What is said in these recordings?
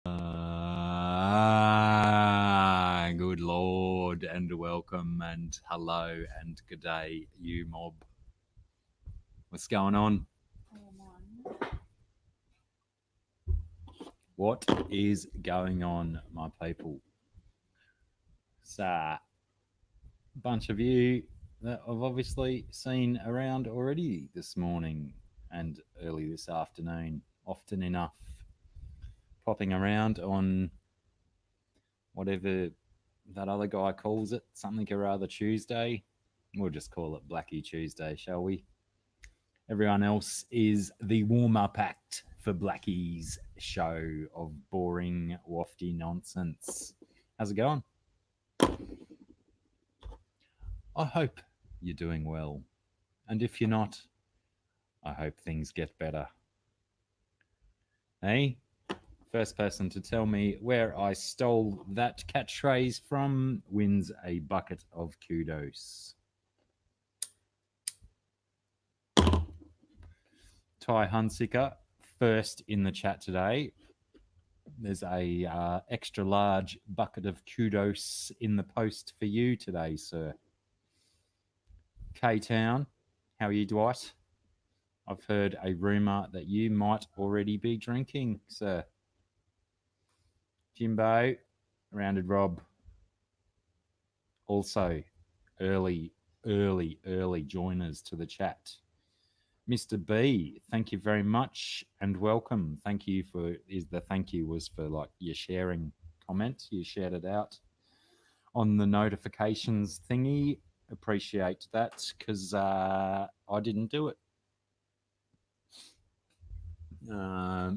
Good Lord, and welcome, and hello, and good day, you mob. What's going on? What is going on, my people? So, a bunch of you that I've obviously seen around already this morning and early this afternoon, often enough, popping around on whatever that other guy calls it, something or other Tuesday. We'll just call it Blacky Tuesday, shall we? Everyone else is the warm-up act for Blacky's show of boring, wafty nonsense. How's it going? I hope you're doing well. And if you're not, I hope things get better. Hey? First person to tell me where I stole that catchphrase from wins a bucket of kudos. Ty Hunsicker, first in the chat today. There's a extra large bucket of kudos in the post for you today, sir. K-Town, how are you, Dwight? I've heard a rumour that you might already be drinking, sir. Jimbo, Rounded Rob. Also, early joiners to the chat. Mr. B, thank you very much and welcome. Thank you for, the thank you was for like your sharing comment. You shared it out on the notifications thingy. Appreciate that because I didn't do it.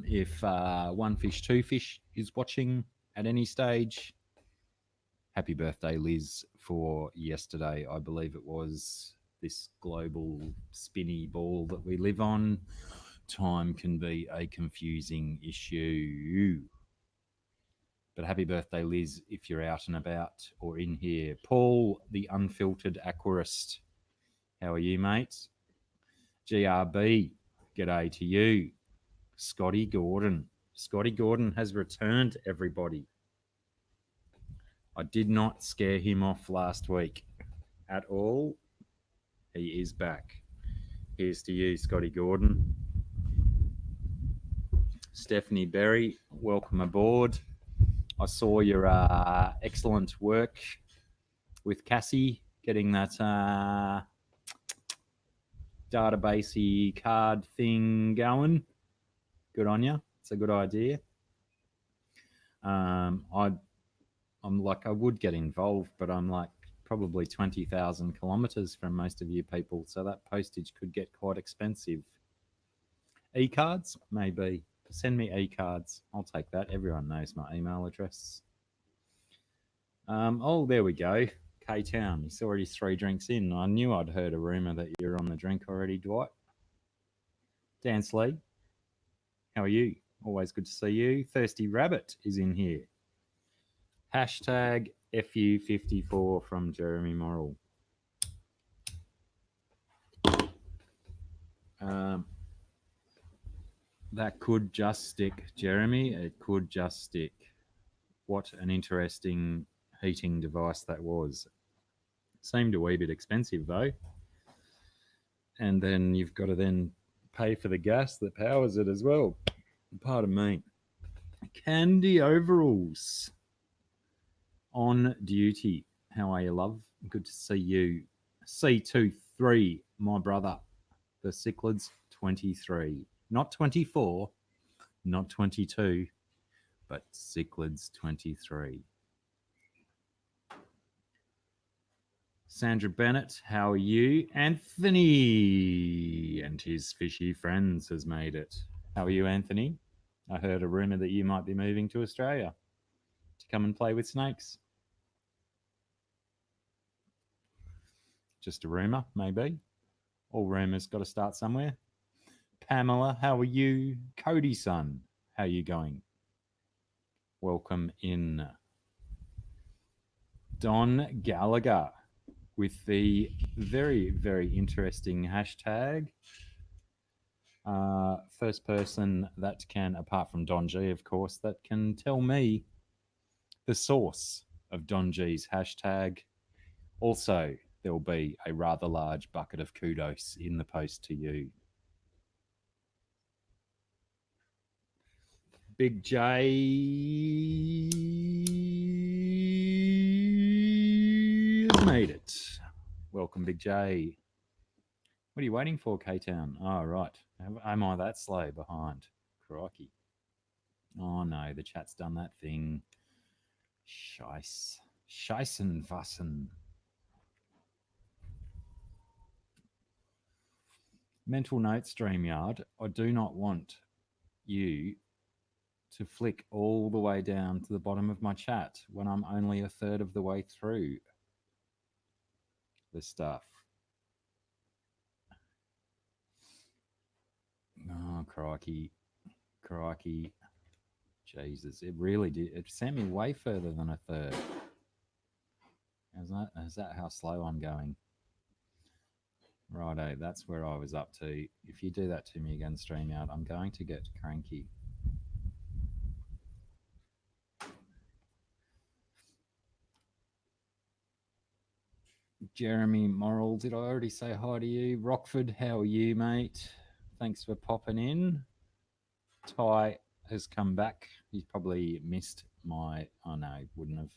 If One Fish, Two Fish is watching at any stage, happy birthday, Liz, for yesterday. I believe it was this global spinny ball that we live on. Time can be a confusing issue. But happy birthday, Liz, if you're out and about or in here. Paul, the unfiltered aquarist. How are you, mates? GRB, g'day to you. Scotty Gordon. Scotty Gordon has returned, everybody. I did not scare him off last week at all. He is back. Here's to you, Scotty Gordon. Stephanie Berry, welcome aboard. I saw your excellent work with Cassie, getting that databasey card thing going. Good on you. It's a good idea. I'm like, I would get involved, but I'm like probably 20,000 kilometers from most of you people, so that postage could get quite expensive. E-cards? Maybe. Send me e-cards. I'll take that. Everyone knows my email address. Oh, there we go. K-Town. He's already 3 drinks in. I knew I'd heard a rumour that you're on the drink already, Dwight. Dan Slee, how are you? Always good to see you. ThirstyRabbit is in here. Hashtag FU54 from Jeremy Morrell. That could just stick, Jeremy. It could just stick. What an interesting heating device that was. Seemed a wee bit expensive, though. And then you've got to then pay for the gas that powers it as well. Pardon me. Candy Overalls. On duty. How are you, love? Good to see you. C23, my brother. The Cichlids 23. Not 24, not 22, but Cichlids 23. Sandra Bennett, how are you? Anthony and his fishy friends has made it. How are you, Anthony? I heard a rumour that you might be moving to Australia to come and play with snakes. Just a rumour, maybe. All rumours got to start somewhere. Pamela, how are you? Codyson, how are you going? Welcome in. Don Gallagher with the very, very interesting hashtag First person that can, apart from Don G, of course, that can tell me the source of Don G's hashtag. Also, there will be a rather large bucket of kudos in the post to you. Big J has made it. Welcome, Big J. What are you waiting for, K-Town? Oh, right. Am I that slow behind? Crikey. Oh, no, the chat's done that thing. Scheissenwassen. Mental note, StreamYard. I do not want you to flick all the way down to the bottom of my chat when I'm only a third of the way through the stuff. Oh, crikey. Crikey. Jesus, it really did. It sent me way further than a third. Is that how slow I'm going? Righto, that's where I was up to. If you do that to me again, StreamYard, I'm going to get cranky. Jeremy Morrell, did I already say hi to you? Rockford, how are you, mate? Thanks for popping in. Ty has come back. He's probably missed my... Oh, no, he wouldn't have.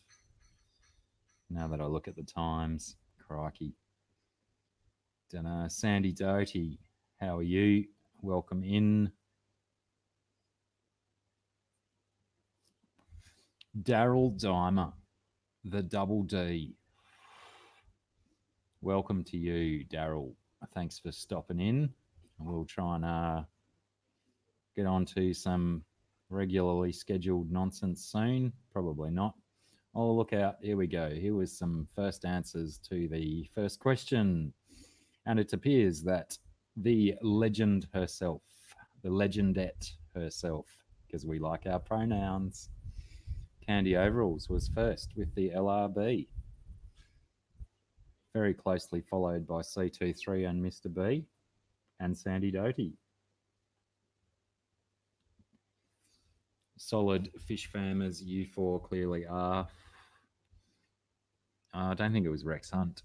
Now that I look at the times. Crikey. Dunno. Sandy Doty, how are you? Welcome in. Daryl Dimer, the double D. Welcome to you, Daryl. Thanks for stopping in. We'll try and get on to some regularly scheduled nonsense soon. Probably not. Oh, look out. Here we go. Here was some first answers to the first question. And it appears that the legend herself, the legendette herself, because we like our pronouns, Candy Overalls was first with the LRB. Very closely followed by C23 and Mr. B and Sandy Doty. Solid fish farmers, you four clearly are. I don't think it was Rex Hunt.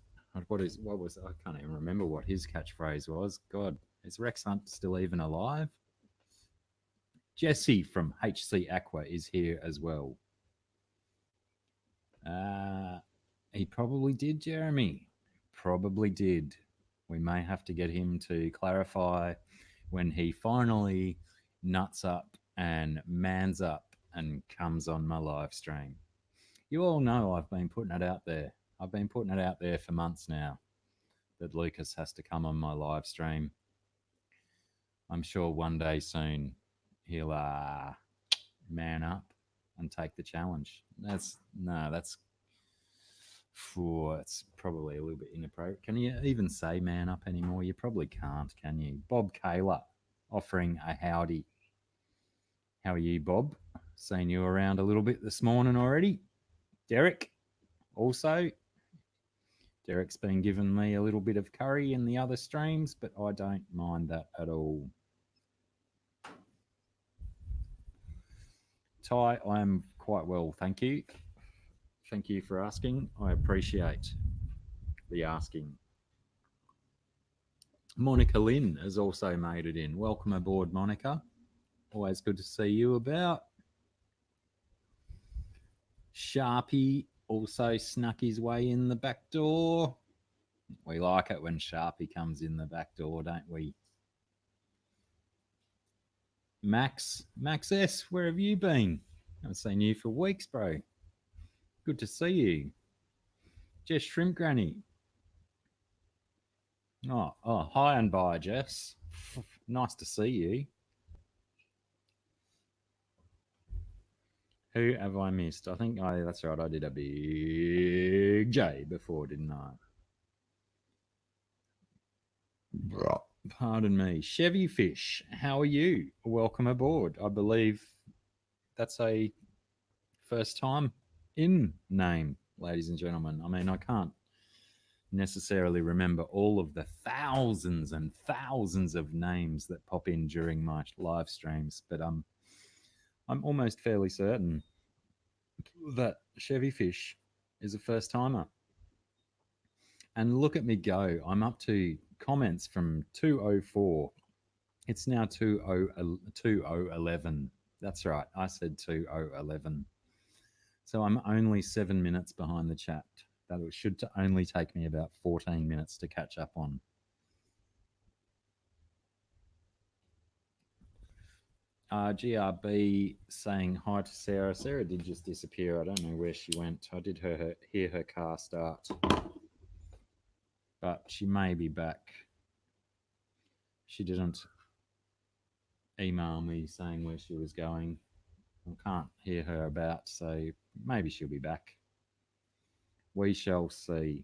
What was I can't even remember what his catchphrase was. God, is Rex Hunt still even alive? Jesse from HC Aqua is here as well. He probably did, Jeremy. Probably did. We may have to get him to clarify when he finally nuts up and mans up and comes on my live stream. You all know I've been putting it out there. I've been putting it out there for months now that Lucas has to come on my live stream. I'm sure one day soon he'll man up and take the challenge. It's probably a little bit inappropriate. Can you even say man up anymore? You probably can't, can you? Bob Kaler offering a howdy. How are you, Bob? Seen you around a little bit this morning already. Derek, also. Derek's been giving me a little bit of curry in the other streams, but I don't mind that at all. Ty, I am quite well, thank you. Thank you for asking. I appreciate the asking. Monica Lynn has also made it in. Welcome aboard, Monica. Always good to see you about. Sharpie also snuck his way in the back door. We like it when Sharpie comes in the back door, don't we? Max S, where have you been? I haven't seen you for weeks, bro. Good to see you. Jess Shrimp Granny. Oh, hi and bye, Jess. Nice to see you. Who have I missed? I think that's right. I did a big J before, didn't I? Pardon me. Chevy Fish, how are you? Welcome aboard. I believe that's a first time in name, ladies and gentlemen. I mean, I can't necessarily remember all of the thousands and thousands of names that pop in during my live streams, but I'm almost fairly certain that Chevy Fish is a first timer. And look at me go. I'm up to comments from 204. It's now 2011. That's right. I said 2011. So I'm only 7 minutes behind the chat. That should only take me about 14 minutes to catch up on. GRB saying hi to Sarah. Sarah did just disappear. I don't know where she went. I did hear her car start, but she may be back. She didn't email me saying where she was going. I can't hear her about, so maybe she'll be back. We shall see.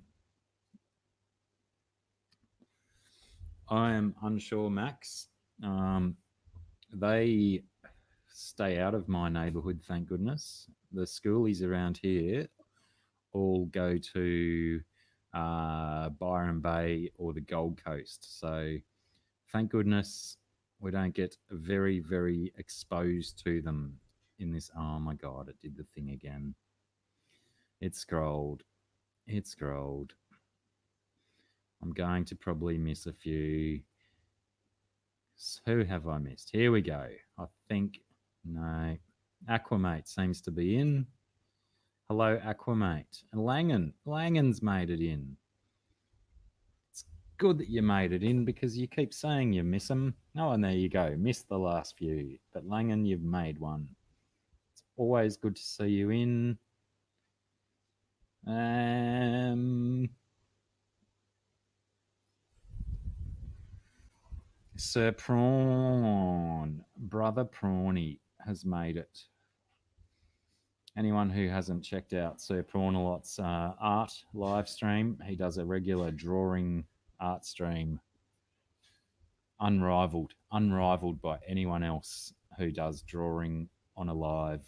I am unsure, Max. They stay out of my neighbourhood, thank goodness. The schoolies around here all go to Byron Bay or the Gold Coast. So thank goodness we don't get very, very exposed to them in this. Oh my God, it did the thing again. It scrolled. It scrolled. I'm going to probably miss a few. Who have I missed? Here we go. I think, no. Aquamate seems to be in. Hello, Aquamate. And Langan's made it in. It's good that you made it in because you keep saying you miss them. Oh, and there you go. Missed the last few. But Langan, you've made one. It's always good to see you in. Sir Prawn, Brother Prawny has made it. Anyone who hasn't checked out Sir Prawnalot's art live stream, he does a regular drawing art stream, unrivaled by anyone else who does drawing on a live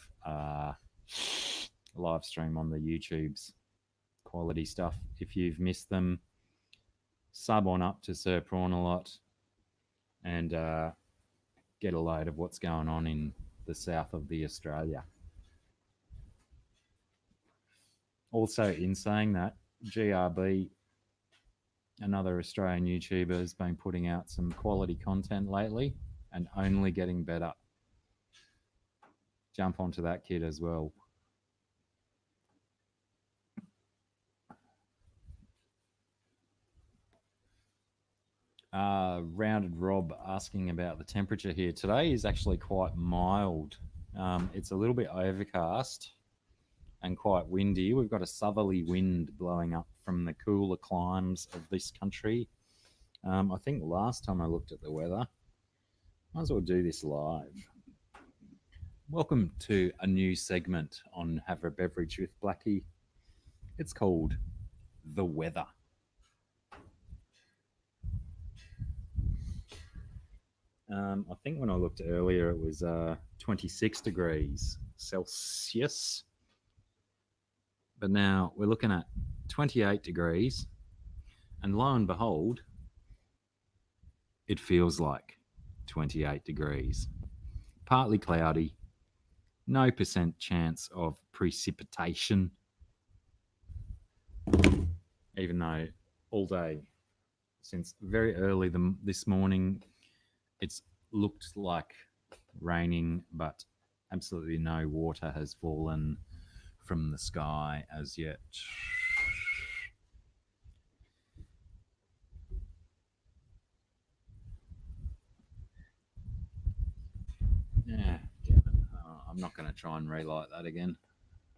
stream on the YouTubes. Quality stuff. If you've missed them, sub on up to Sir Prawnalot and get a load of what's going on in the south of the Australia. Also, in saying that, GRB, another Australian YouTuber, has been putting out some quality content lately and only getting better. Jump onto that kid as well. Rounded Rob asking about the temperature here. Today is actually quite mild. It's a little bit overcast and quite windy. We've got a southerly wind blowing up from the cooler climes of this country. I think last time I looked at the weather, might as well do this live. Welcome to a new segment on Have a Beverage with Blacky. It's called The Weather. I think when I looked earlier, it was 26 degrees Celsius. But now we're looking at 28 degrees. And lo and behold, it feels like 28 degrees. Partly cloudy. No % chance of precipitation. Even though all day, since very early this morning, it's looked like raining, but absolutely no water has fallen from the sky as yet. Yeah, damn it. I'm not going to try and relight that again.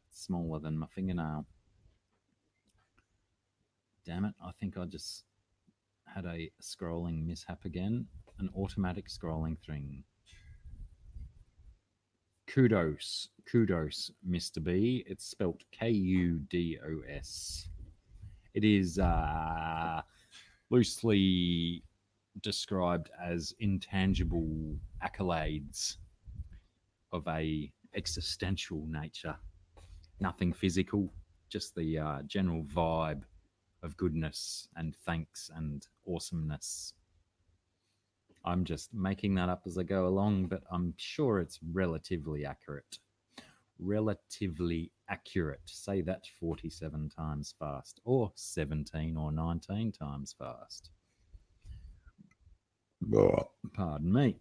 It's smaller than my fingernail. Damn it, I think I just had a scrolling mishap again. An automatic scrolling thing. Kudos, Mr. B. It's spelt Kudos. It is loosely described as intangible accolades of a existential nature. Nothing physical, just the general vibe of goodness and thanks and awesomeness. I'm just making that up as I go along, but I'm sure it's relatively accurate. Relatively accurate. Say that 47 times fast, or 17 or 19 times fast. Pardon me.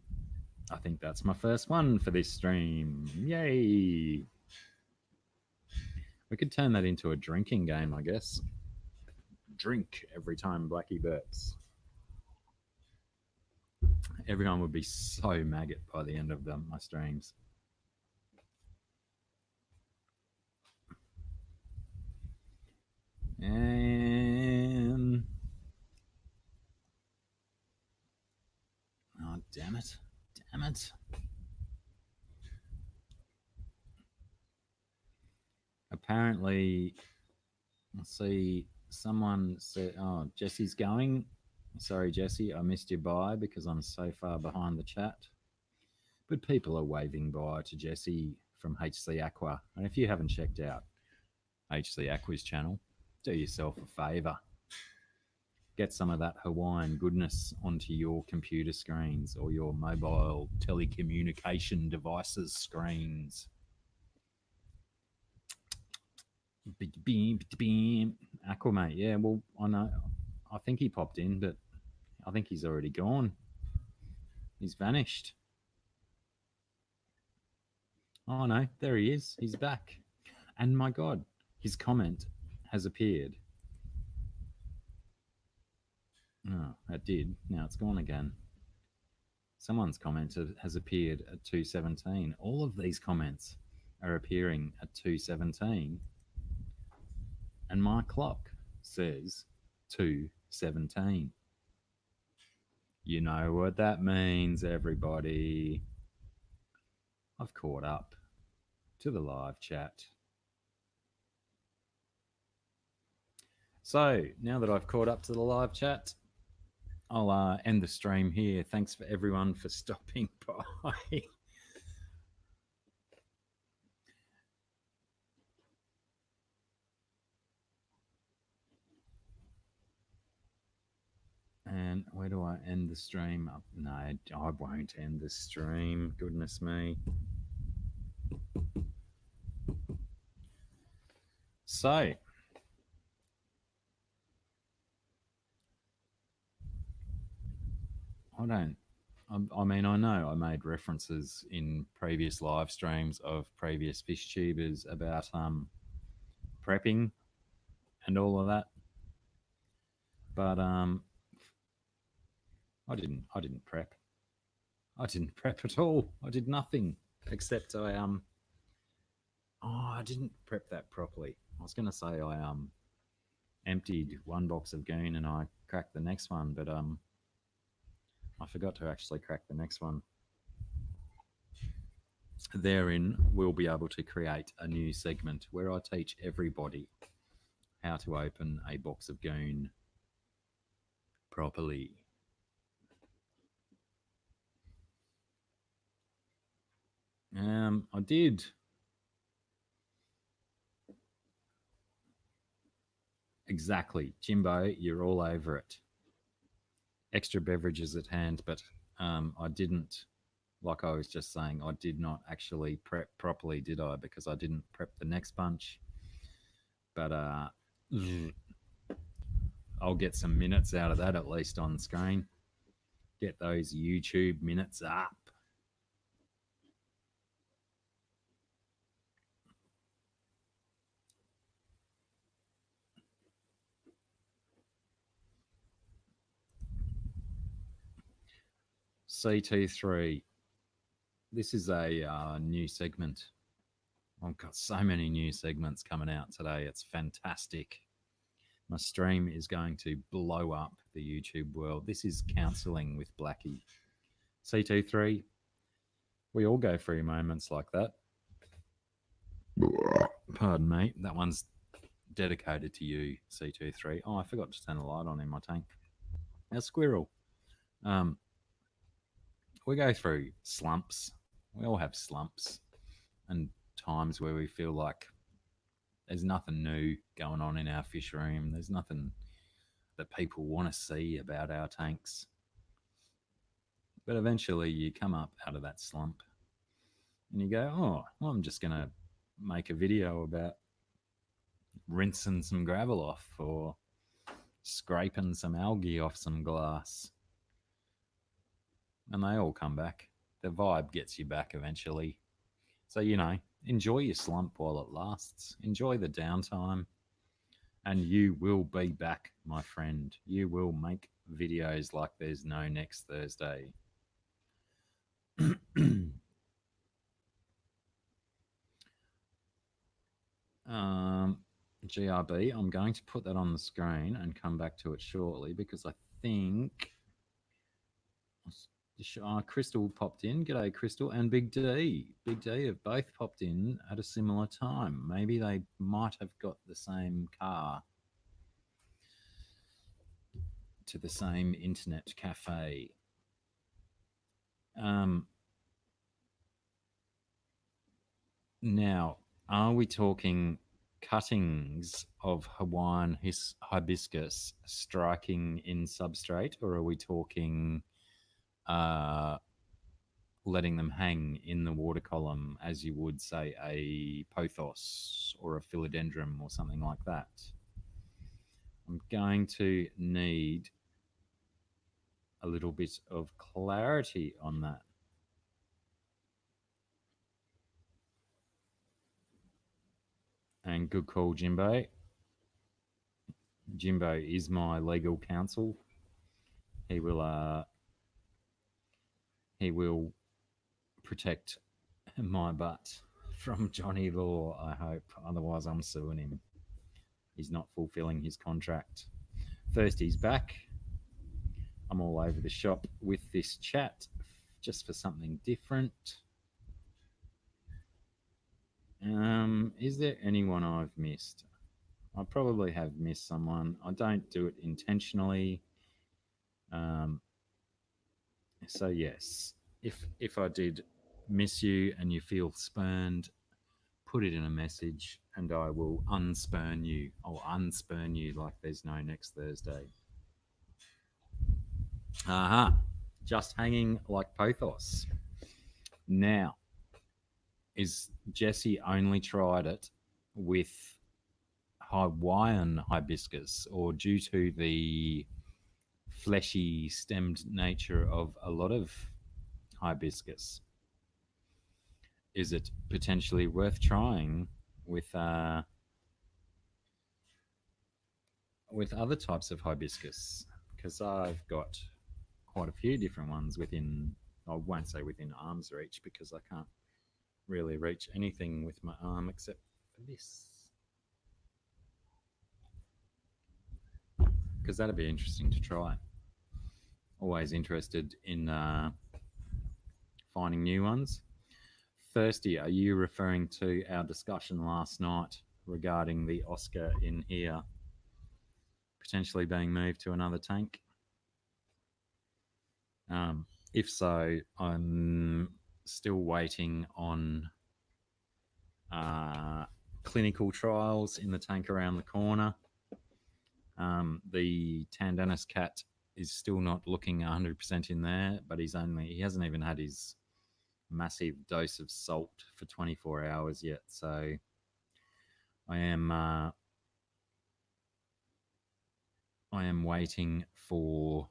I think that's my first one for this stream. Yay! We could turn that into a drinking game, I guess. Drink every time Blacky burps. Everyone would be so maggot by the end of my streams. And oh, damn it. Damn it. Apparently, let's see, someone said, oh, Jesse's going. Sorry, Jesse, I missed your bye because I'm so far behind the chat. But people are waving bye to Jesse from HC Aqua. And if you haven't checked out HC Aqua's channel, do yourself a favour. Get some of that Hawaiian goodness onto your computer screens or your mobile telecommunication devices screens. Aqua, mate. Yeah, well, I know. I think he popped in, but I think he's already gone. He's vanished. Oh, no, there he is. He's back. And my God, his comment has appeared. Oh, it did. Now it's gone again. Someone's comment has appeared at 2:17. All of these comments are appearing at 2:17. And my clock says 2:17. You know what that means, everybody. I've caught up to the live chat. So now that I've caught up to the live chat, I'll end the stream here. Thanks for everyone for stopping by. And where do I end the stream? No, I won't end the stream. Goodness me. So, I mean, I know I made references in previous live streams of previous fish tubers about prepping and all of that, but I didn't prep. I didn't prep at all. I did nothing except I didn't prep that properly. I was going to say I emptied one box of goon and I cracked the next one, but I forgot to actually crack the next one. Therein, we'll be able to create a new segment where I teach everybody how to open a box of goon properly. I did. Exactly. Jimbo, you're all over it. Extra beverages at hand, but I didn't, like I was just saying, I did not actually prep properly, did I? Because I didn't prep the next bunch. But I'll get some minutes out of that at least on screen. Get those YouTube minutes up. C23. This is a new segment. I've got so many new segments coming out today. It's fantastic. My stream is going to blow up the YouTube world. This is counseling with Blacky. C23, we all go through moments like that. Pardon me. That one's dedicated to you, C23. Oh, I forgot to turn the light on in my tank. A squirrel. We go through slumps. We all have slumps and times where we feel like there's nothing new going on in our fish room. There's nothing that people want to see about our tanks. But eventually you come up out of that slump and you go, oh, well, I'm just going to make a video about rinsing some gravel off or scraping some algae off some glass. And they all come back. The vibe gets you back eventually. So, you know, enjoy your slump while it lasts. Enjoy the downtime. And you will be back, my friend. You will make videos like there's no next Thursday. GRB, I'm going to put that on the screen and come back to it shortly because I think Crystal popped in. G'day, Crystal. And Big D. Big D have both popped in at a similar time. Maybe they might have got the same car to the same internet cafe. Now, are we talking cuttings of Hawaiian hibiscus striking in substrate, or are we talking letting them hang in the water column as you would, say, a pothos or a philodendron or something like that? I'm going to need a little bit of clarity on that. And good call, Jimbo. Jimbo is my legal counsel. He will protect my butt from Johnny Law, I hope. Otherwise, I'm suing him. He's not fulfilling his contract. Thirsty's back. I'm all over the shop with this chat just for something different. Is there anyone I've missed? I probably have missed someone. I don't do it intentionally. So yes, if I did miss you and you feel spurned, put it in a message and I will unspurn you. I'll unspurn you like there's no next Thursday. Aha, just hanging like pothos. Now, is Jesse only tried it with Hawaiian hibiscus, or due to the fleshy stemmed nature of a lot of hibiscus, is it potentially worth trying with other types of hibiscus? Because I've got quite a few different ones within, I won't say within arm's reach because I can't really reach anything with my arm except for this. Because that'd be interesting to try. Always interested in finding new ones. Thirsty, are you referring to our discussion last night regarding the Oscar in here potentially being moved to another tank? If so, I'm still waiting on clinical trials in the tank around the corner. The Tandanus cat is still not looking 100% in there, but he hasn't even had his massive dose of salt for 24 hours yet. So I am waiting for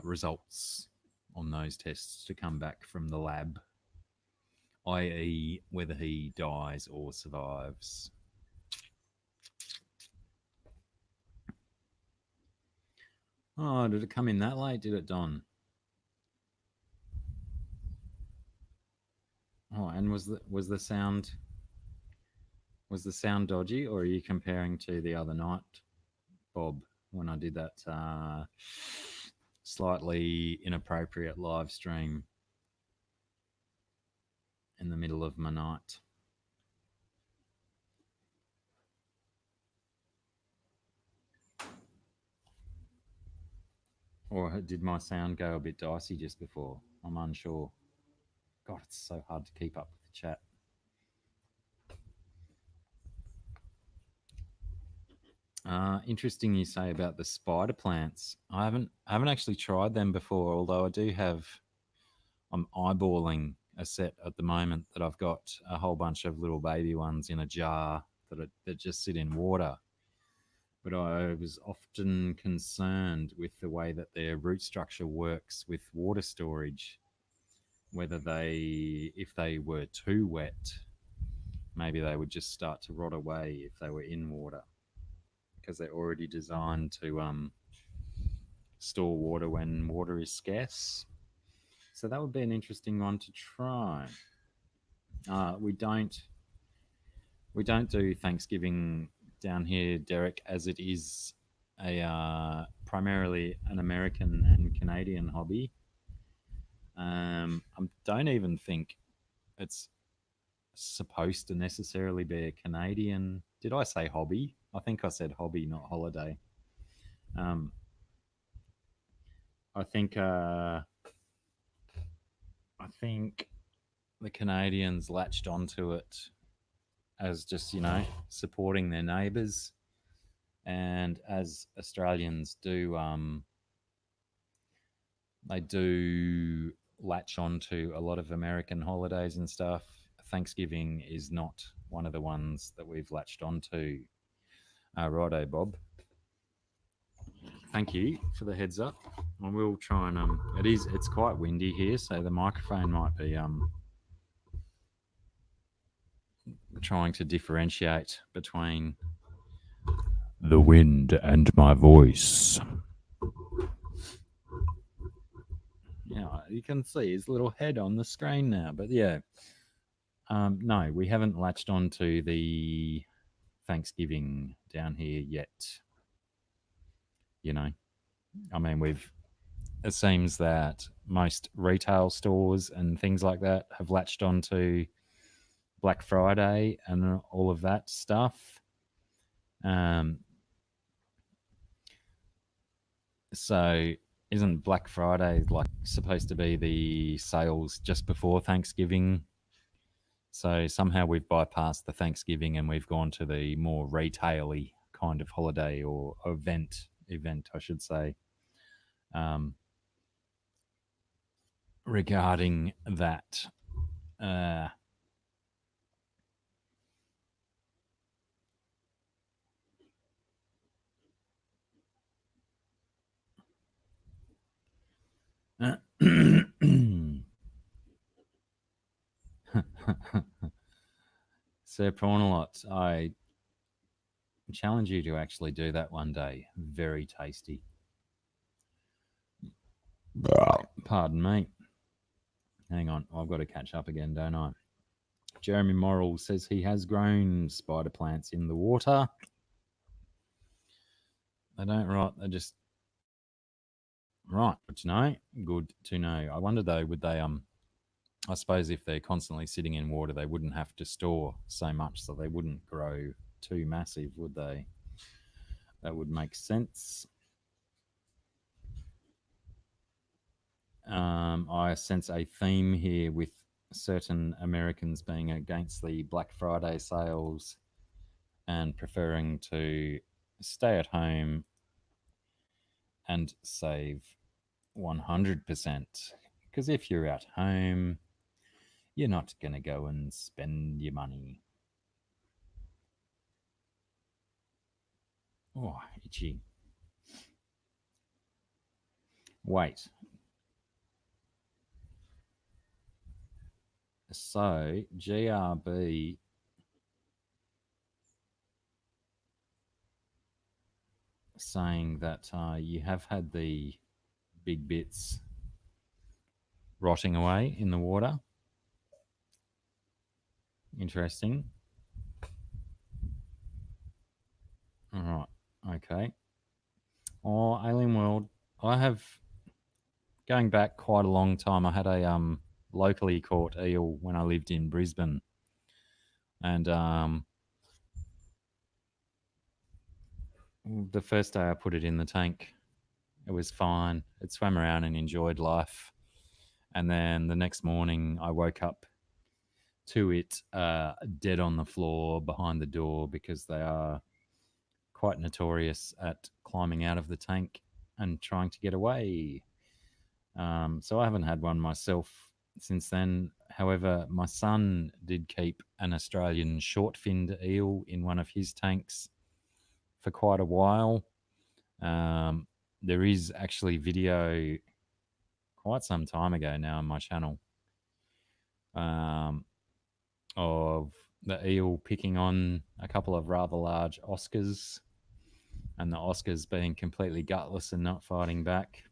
results on those tests to come back from the lab, i.e. whether he dies or survives. Oh, did it come in that late? Did it, Don? Oh, and was the sound dodgy, or are you comparing to the other night, Bob, when I did that slightly inappropriate live stream in the middle of my night? Or did my sound go a bit dicey just before? I'm unsure. God, it's so hard to keep up with the chat. Interesting you say about the spider plants. I haven't actually tried them before, although I do have. I'm eyeballing a set at the moment that I've got a whole bunch of little baby ones in a jar that just sit in water. But I was often concerned with the way that their root structure works with water storage, whether if they were too wet, maybe they would just start to rot away if they were in water, because they're already designed to store water when water is scarce. So that would be an interesting one to try. We don't do Thanksgiving down here, Derek, as it is a primarily an American and Canadian hobby. I don't even think it's supposed to necessarily be a Canadian. Did I say hobby? I think I said hobby, not holiday. I think the Canadians latched onto it as just supporting their neighbours, and as Australians do, they do latch onto a lot of American holidays and stuff. Thanksgiving is not one of the ones that we've latched onto. Righto, Bob. Thank you for the heads up. I will try and it's quite windy here, so the microphone might be trying to differentiate between the wind and my voice. Yeah, you can see his little head on the screen now, but yeah. No, we haven't latched onto the Thanksgiving down here yet. I mean, it seems that most retail stores and things like that have latched onto Black Friday and all of that stuff. So isn't Black Friday like supposed to be the sales just before Thanksgiving? So somehow we've bypassed the Thanksgiving and we've gone to the more retail-y kind of holiday or event, I should say, regarding that. Sir Prawnalot, I challenge you to actually do that one day. Very tasty. Pardon me. Hang on, I've got to catch up again, don't I? Jeremy Morrell says he has grown spider plants in the water. They don't rot, they just... Right, good to know. Good to know. I wonder though, would they I suppose if they're constantly sitting in water, they wouldn't have to store so much, so they wouldn't grow too massive, would they? That would make sense. I sense a theme here with certain Americans being against the Black Friday sales and preferring to stay at home and save 100%. Because if you're at home, you're not going to go and spend your money. Oh, itchy. Wait. So, GRB saying that you have had the big bits rotting away in the water. Interesting. All right. Okay. Oh, Alien World. I have, going back quite a long time, I had a locally caught eel when I lived in Brisbane. And the first day I put it in the tank, it was fine. It swam around and enjoyed life. And then the next morning I woke up to it dead on the floor behind the door, because they are quite notorious at climbing out of the tank and trying to get away. So I haven't had one myself since then. However, my son did keep an Australian short-finned eel in one of his tanks for quite a while. There is actually video quite some time ago now on my channel of the eel picking on a couple of rather large Oscars, and the Oscars being completely gutless and not fighting back.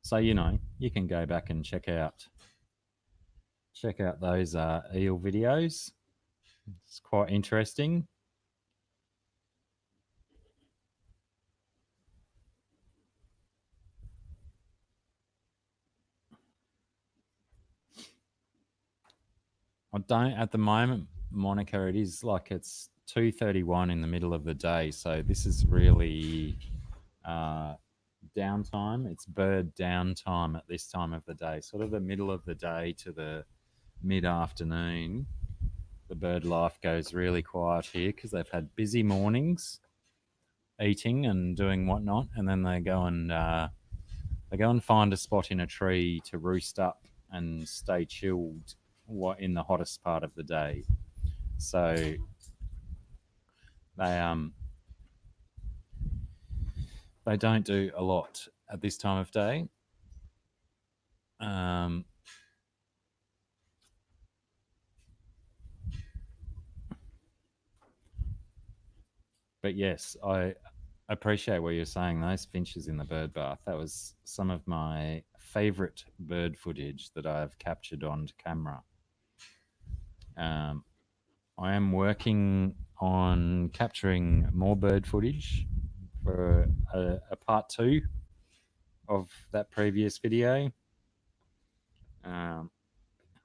So, you know, you can go back and check out those eel videos. It's quite interesting. I don't at the moment, Monica. It is like it's 2:31 in the middle of the day, so this is really downtime. It's bird downtime at this time of the day, sort of the middle of the day to the mid-afternoon. The bird life goes really quiet here because they've had busy mornings eating and doing whatnot, and then they go and find a spot in a tree to roost up and stay chilled in the hottest part of the day. So they don't do a lot at this time of day. But yes, I appreciate what you're saying. Those finches in the bird bath, that was some of my favorite bird footage that I've captured on camera. I am working on capturing more bird footage for a part 2 of that previous video.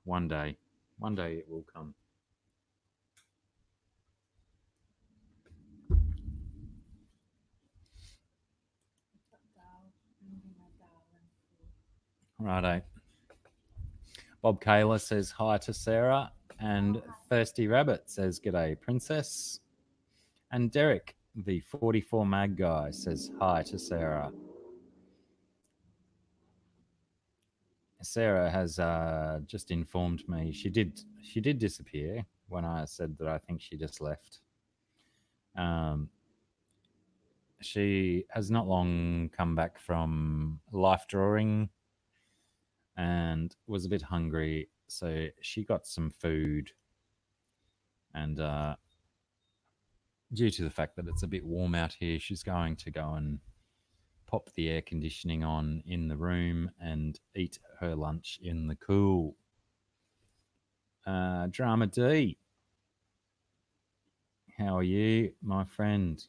One day it will come. Righto. Bob Kayla says hi to Sarah, and Thirsty Rabbit says g'day, Princess. And Derek, the 44 mag guy, says hi to Sarah. Sarah has just informed me she did disappear when I said that I think she just left. She has not long come back from life drawing and was a bit hungry, so she got some food. And due to the fact that it's a bit warm out here, she's going to go and pop the air conditioning on in the room and eat her lunch in the cool. Drama D, how are you, my friend?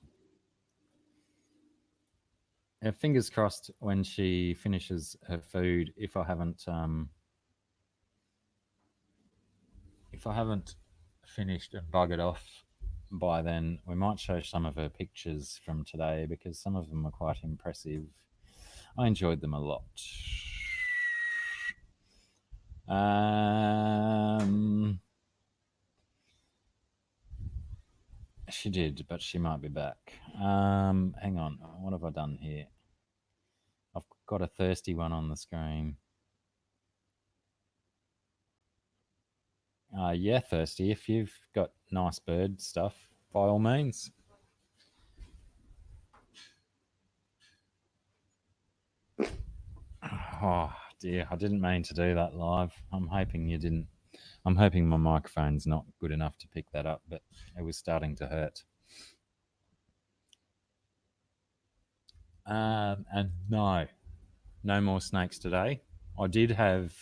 Fingers crossed when she finishes her food. If I haven't finished and buggered off by then, we might show some of her pictures from today because some of them are quite impressive. I enjoyed them a lot. She did, but she might be back. Hang on. What have I done here? I've got a thirsty one on the screen. Yeah, Thirsty, if you've got nice bird stuff, by all means. Oh, dear. I didn't mean to do that live. I'm hoping you didn't. I'm hoping my microphone's not good enough to pick that up, but it was starting to hurt. And no more snakes today. I did have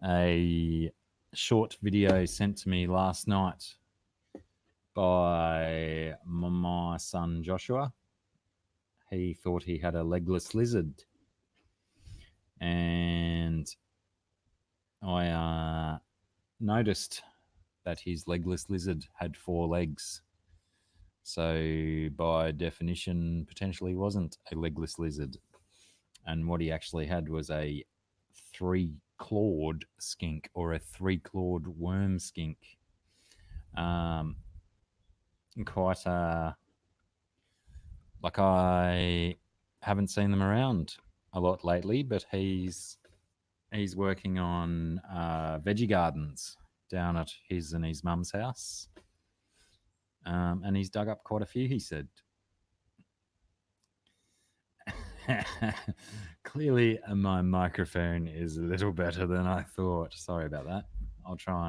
a short video sent to me last night by my son Joshua. He thought he had a legless lizard, and I noticed that his legless lizard had 4 legs. So by definition, potentially wasn't a legless lizard. And what he actually had was a 3-clawed skink, or a 3-clawed worm skink. Quite a Like, I haven't seen them around a lot lately, but he's working on veggie gardens down at his and his mum's house, and he's dug up quite a few. He said. Clearly, my microphone is a little better than I thought. Sorry about that. I'll try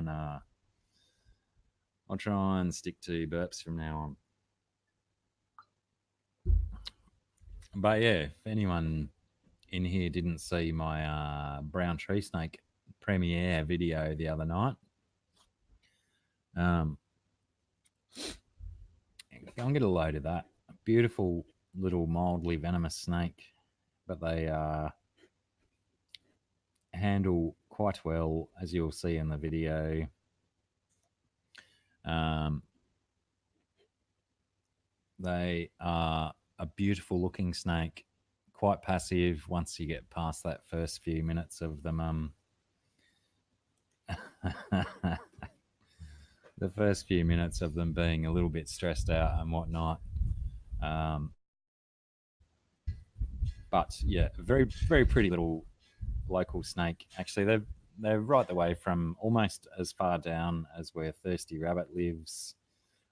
and stick to burps from now on. But yeah, if anyone in here didn't see my brown tree snake premiere video the other night, go and get a load of that. A beautiful little mildly venomous snake, but they handle quite well, as you'll see in the video. They are a beautiful looking snake, quite passive once you get past that first few minutes of them. The first few minutes of them being a little bit stressed out and whatnot. But yeah, very, very pretty little local snake. Actually, they're right the way from almost as far down as where ThirstyRabbit lives,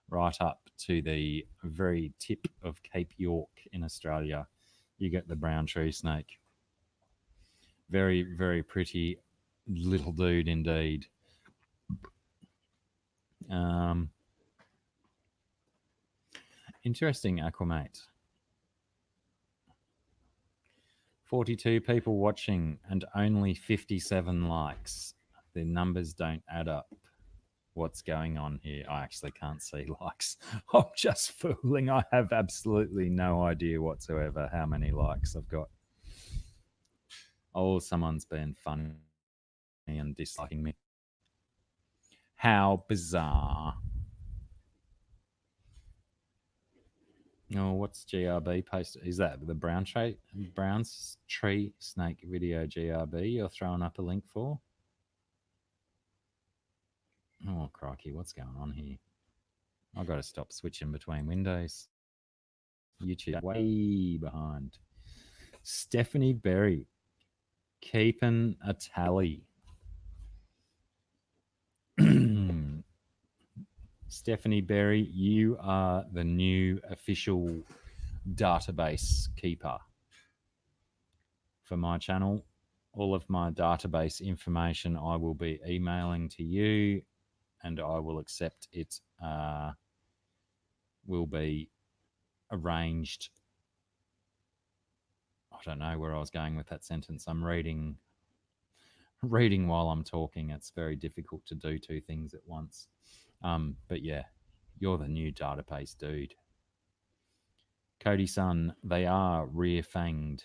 right up to the very tip of Cape York in Australia. You get the brown tree snake. Very, very pretty little dude indeed. Interesting, Aquamate. 42 people watching and only 57 likes. The numbers don't add up. What's going on here? I actually can't see likes. I'm just fooling. I have absolutely no idea whatsoever how many likes I've got. Oh, someone's been funny and disliking me. How bizarre. Oh, what's GRB posted? Is that the Brown's tree snake video GRB you're throwing up a link for? Oh, crikey, what's going on here? I've got to stop switching between windows. YouTube way behind. Stephanie Berry, keeping a tally. Stephanie Berry, you are the new official database keeper for my channel. All of my database information I will be emailing to you, and I will accept it will be arranged. I don't know where I was going with that sentence. I'm reading while I'm talking. It's very difficult to do two things at once. But yeah, you're the new database dude. Codyson, they are rear fanged,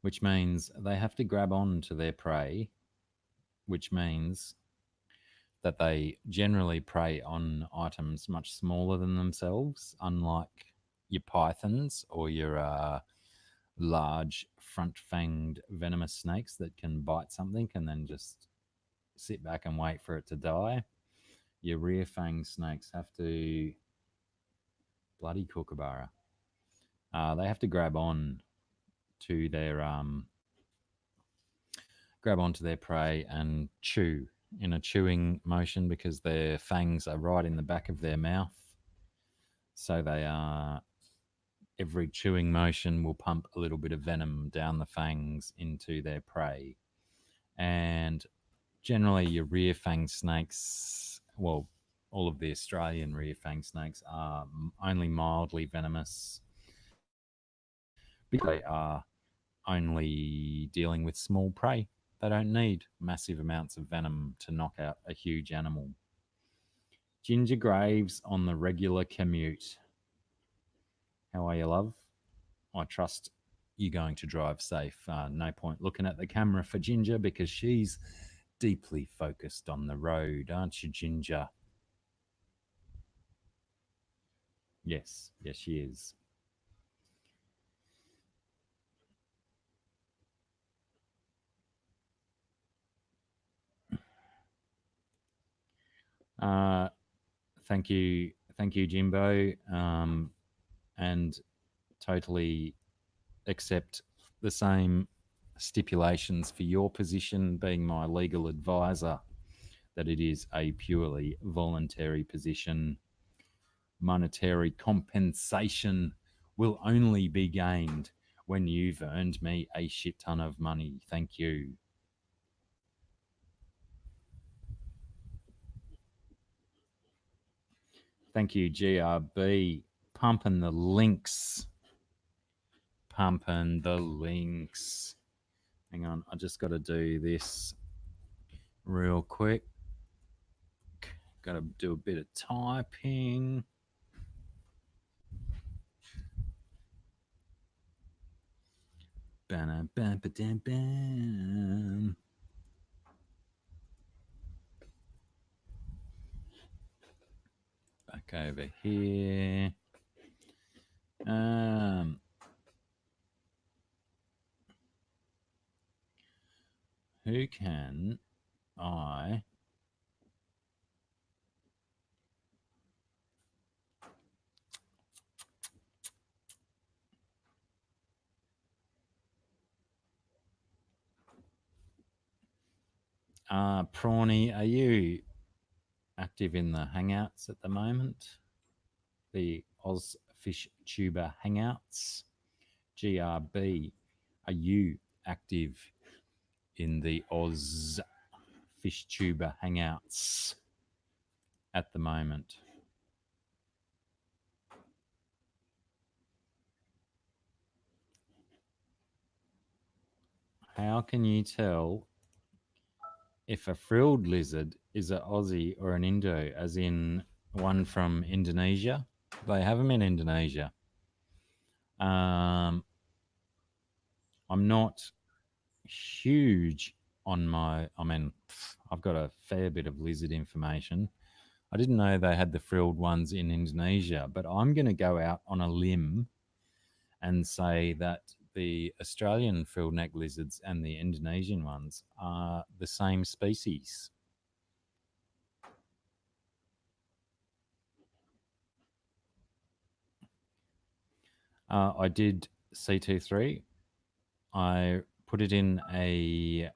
which means they have to grab on to their prey, which means that they generally prey on items much smaller than themselves, unlike your pythons or your large front-fanged venomous snakes that can bite something and then just sit back and wait for it to die. Your rear-fanged snakes have to bloody kookaburra. They have to grab on to their grab onto their prey and chew in a chewing motion because their fangs are right in the back of their mouth. So they are every chewing motion will pump a little bit of venom down the fangs into their prey. And generally your rear fang snakes, well, all of the Australian rear fang snakes are only mildly venomous because they are only dealing with small prey. They don't need massive amounts of venom to knock out a huge animal. Ginger Graves on the regular commute. How are you, love? I trust you're going to drive safe. No point looking at the camera for Ginger because she's deeply focused on the road, aren't you, Ginger? Yes, yes, she is. Thank you, Thank you, Jimbo. And totally accept the same stipulations for your position, being my legal advisor, that it is a purely voluntary position. Monetary compensation will only be gained when you've earned me a shit ton of money. Thank you. Thank you, GRB. Pumping the links. Pumping the links. Hang on, I just got to do this real quick. Got to do a bit of typing. Bam, bam, bam, bam. Back over here. Who can I Prawny, are you active in the Hangouts at the moment? The Oz Fish Tuber Hangouts. GRB, are you active in the Oz Fish Tuber Hangouts at the moment? How can you tell if a frilled lizard is an Aussie or an Indo, as in one from Indonesia? They have them in Indonesia. I'm not huge on I've got a fair bit of lizard information. I didn't know they had the frilled ones in Indonesia, but I'm going to go out on a limb and say that the Australian frilled neck lizards and the Indonesian ones are the same species. I did C23. I put it in a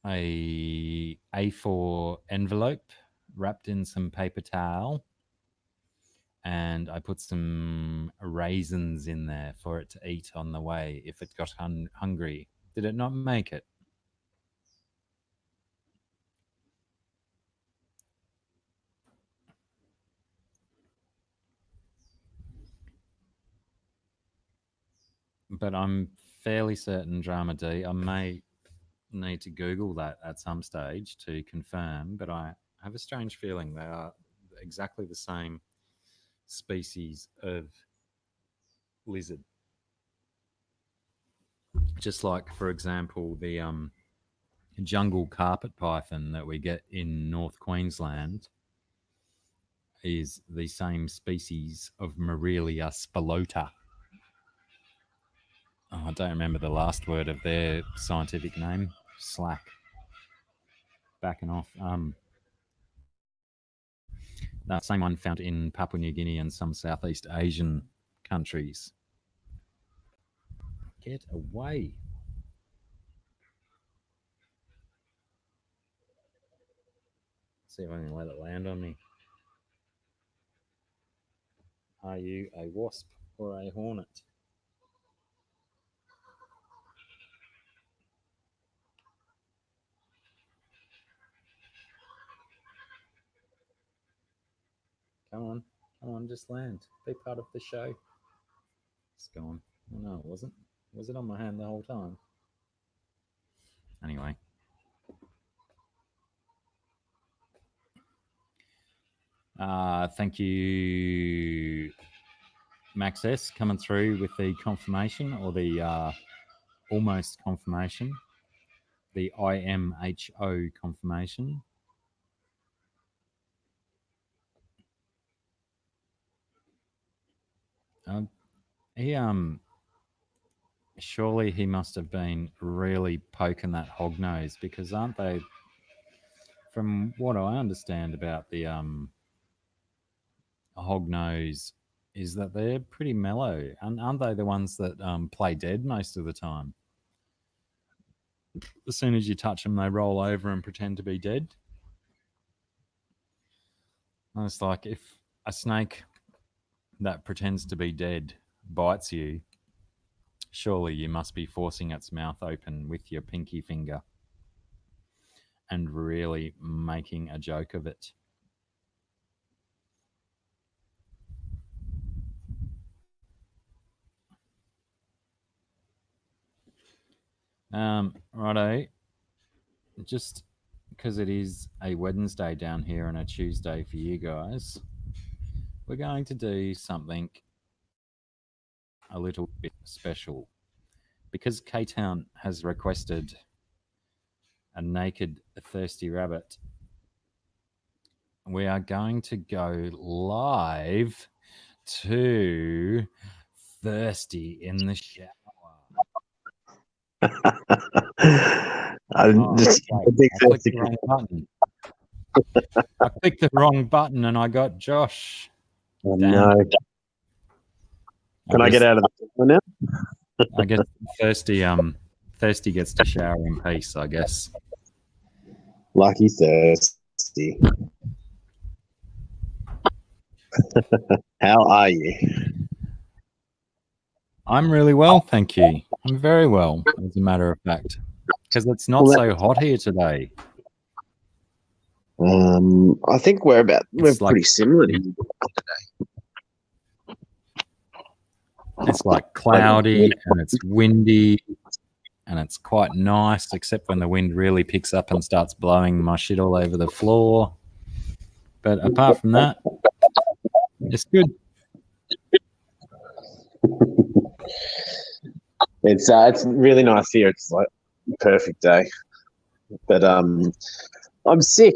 A4 envelope wrapped in some paper towel, and I put some raisins in there for it to eat on the way if it got hungry. Did it not make it? But I'm fairly certain, Drama D, I may need to Google that at some stage to confirm, but I have a strange feeling they are exactly the same species of lizard. Just like, for example, the jungle carpet python that we get in North Queensland is the same species of Morelia spilota. Oh, I don't remember the last word of their scientific name. Slack. Backing off. That same one found in Papua New Guinea and some Southeast Asian countries. Get away. See if I can let it land on me. Are you a wasp or a hornet? Come on, just land. Be part of the show. It's gone. Oh, no, it wasn't. Was it on my hand the whole time? Anyway. Thank you, Max S, coming through with the confirmation, or the almost confirmation, the IMHO confirmation. Surely he must have been really poking that hog nose, because aren't they, from what I understand about the hognose, is that they're pretty mellow. And aren't they the ones that play dead most of the time? As soon as you touch them, they roll over and pretend to be dead. And it's like if a snake that pretends to be dead bites you, surely you must be forcing its mouth open with your pinky finger and really making a joke of it. Righto. Just because it is a Wednesday down here and a Tuesday for you guys, we're going to do something a little bit special. Because K-Town has requested a naked thirsty rabbit, we are going to go live to Thirsty in the shower. I clicked the wrong button. I clicked the wrong button and I got Josh. Oh, no. Can I get out of the one now? I guess Thirsty gets to shower in peace, I guess. Lucky Thirsty. How are you? I'm really well, thank you. I'm very well, as a matter of fact, because it's not so hot here today. I think we're pretty similar to you today. It's like cloudy and it's windy and it's quite nice, except when the wind really picks up and starts blowing my shit all over the floor. But apart from that, it's good. It's really nice here. It's like a perfect day. But I'm sick,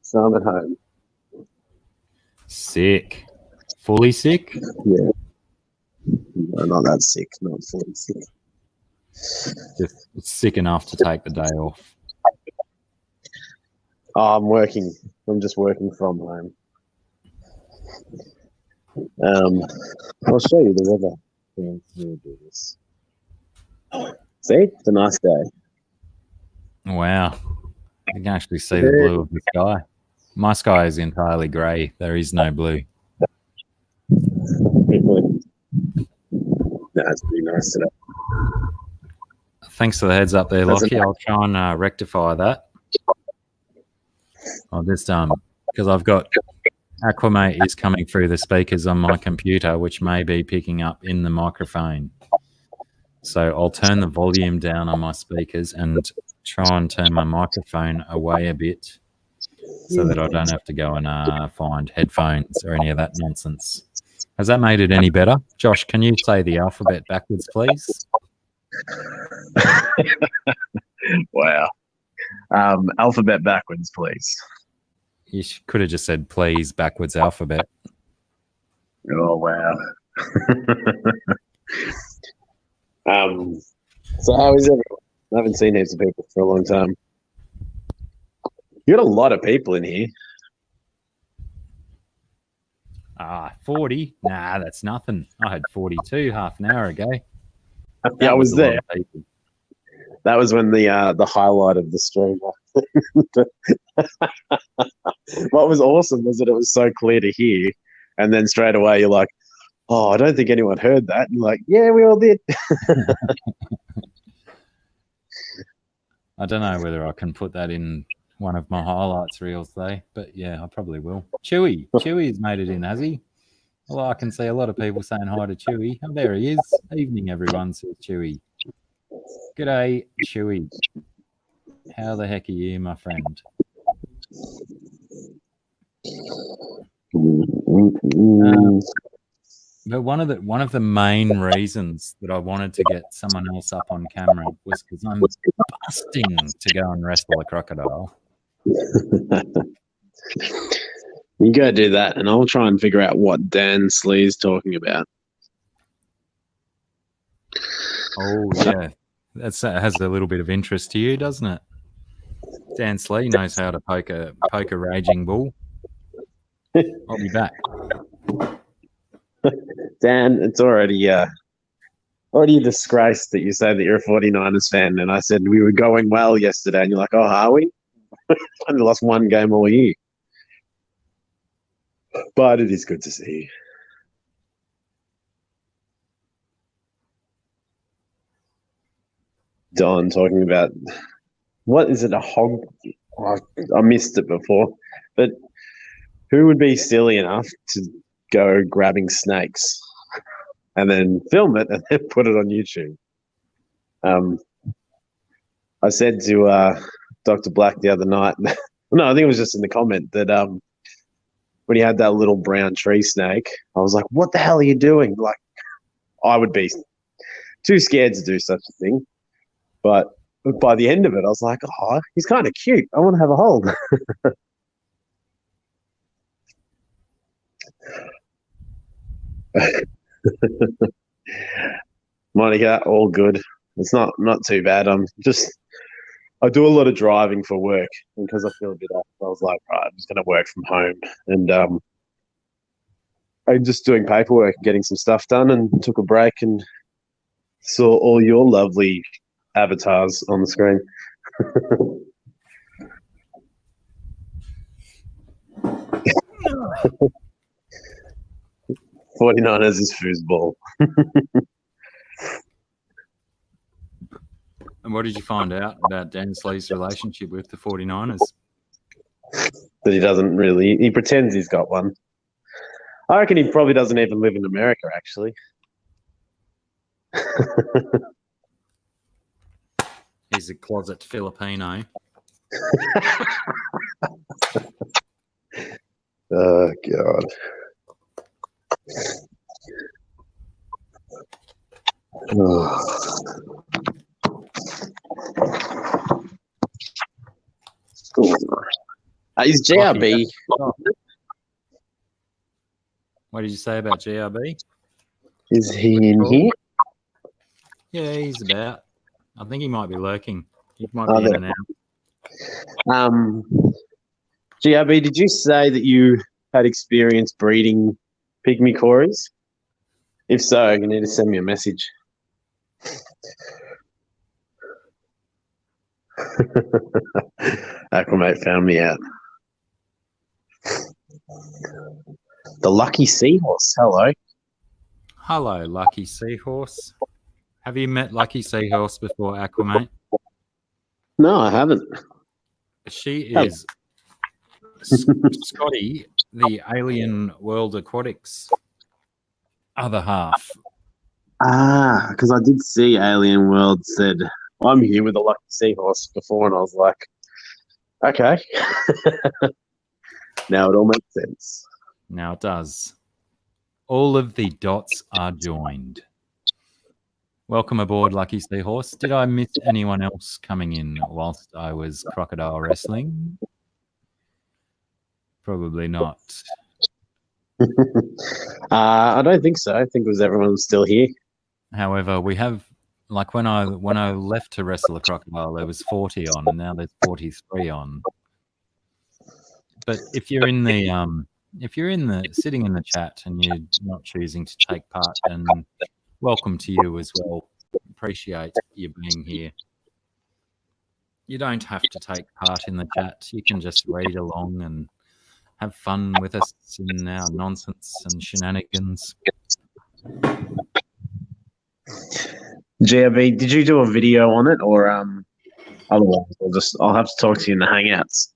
so I'm at home. Sick? Fully sick? Yeah. No, not that sick. Not fully sick. Just sick enough to take the day off. Oh, I'm working. I'm just working from home. I'll show you the weather. We'll do this. See, it's a nice day. Wow. I can actually see the blue of the sky. My sky is entirely grey. There is no blue. That's pretty nice today. Thanks for the heads up there, Lockie. I'll try and rectify that. I'll just because I've got Aquamate is coming through the speakers on my computer, which may be picking up in the microphone. So I'll turn the volume down on my speakers and try and turn my microphone away a bit so that I don't have to go and find headphones or any of that nonsense. Has that made it any better? Josh, can you say the alphabet backwards, please? Wow. Alphabet backwards, please. You could have just said please backwards alphabet. Oh, wow. So how is everyone? I haven't seen heaps of people for a long time. You got a lot of people in here. 40? Nah, that's nothing. I had 42 half an hour ago. Yeah, I was there. That was when the highlight of the stream. What was awesome was that it was so clear to hear, and then straight away you're like, "Oh, I don't think anyone heard that." And you're like, "Yeah, we all did." I don't know whether I can put that in one of my highlights reels though, but yeah, I probably will. Chewy's made it in, has he? Well, I can see a lot of people saying hi to Chewy. Oh, there he is. Evening, everyone, says Chewy. G'day, Chewy. How the heck are you, my friend? But one of the main reasons that I wanted to get someone else up on camera was because I'm busting to go and wrestle a crocodile. You go do that, and I'll try and figure out what Dan Slee's talking about. Oh yeah, that has a little bit of interest to you, doesn't it? Dan Slee knows how to poke a raging bull. I'll be back. Dan, it's already a disgrace that you say that you're a 49ers fan. And I said we were going well yesterday, and you're like, oh, are we? Only lost one game all year. But it is good to see you. Don talking about, what is it, a hog? Oh, I missed it before. But who would be silly enough to go grabbing snakes and then film it and then put it on YouTube? I said to Dr. Black the other night, no, I think it was just in the comment, that when he had that little brown tree snake, I was like, what the hell are you doing? Like, I would be too scared to do such a thing. But by the end of it, I was like, oh, he's kind of cute. I want to have a hold. Monica, all good. It's not too bad. I do a lot of driving for work, and because I feel a bit off, I was like, right, I'm just going to work from home. And I'm just doing paperwork, getting some stuff done, and took a break and saw all your lovely avatars on the screen. 49ers is foosball. And what did you find out about Dan Slee's relationship with the 49ers? That he doesn't really, he pretends he's got one. I reckon he probably doesn't even live in America, actually. He's a closet Filipino. Oh, God. Is GRB? What did you say about GRB? Is he in here? Yeah, he's about. I think he might be lurking. He might be in and out. GRB, did you say that you had experience breeding pygmy cories? If so, you need to send me a message. Aquamate found me out. The Lucky Seahorse. Hello. Hello, Lucky Seahorse. Have you met Lucky Seahorse before, Aquamate? No, I haven't. She is Scotty, the alien World Aquatics other half. Because I did see Alien World said, I'm here with a Lucky Seahorse before, and I was like, okay. Now it all makes sense. Now it does. All of the dots are joined. Welcome aboard, Lucky Seahorse. Did I miss anyone else coming in whilst I was crocodile wrestling? Probably not. I don't think so. I think it was everyone was still here. However, we have, like when I left to wrestle a crocodile, there was 40 on, and now there's 43 on. But if you're in the sitting in the chat and you're not choosing to take part, then welcome to you as well. Appreciate you being here. You don't have to take part in the chat. You can just read along and have fun with us in our nonsense and shenanigans. JB, did you do a video on it, or otherwise I'll have to talk to you in the Hangouts,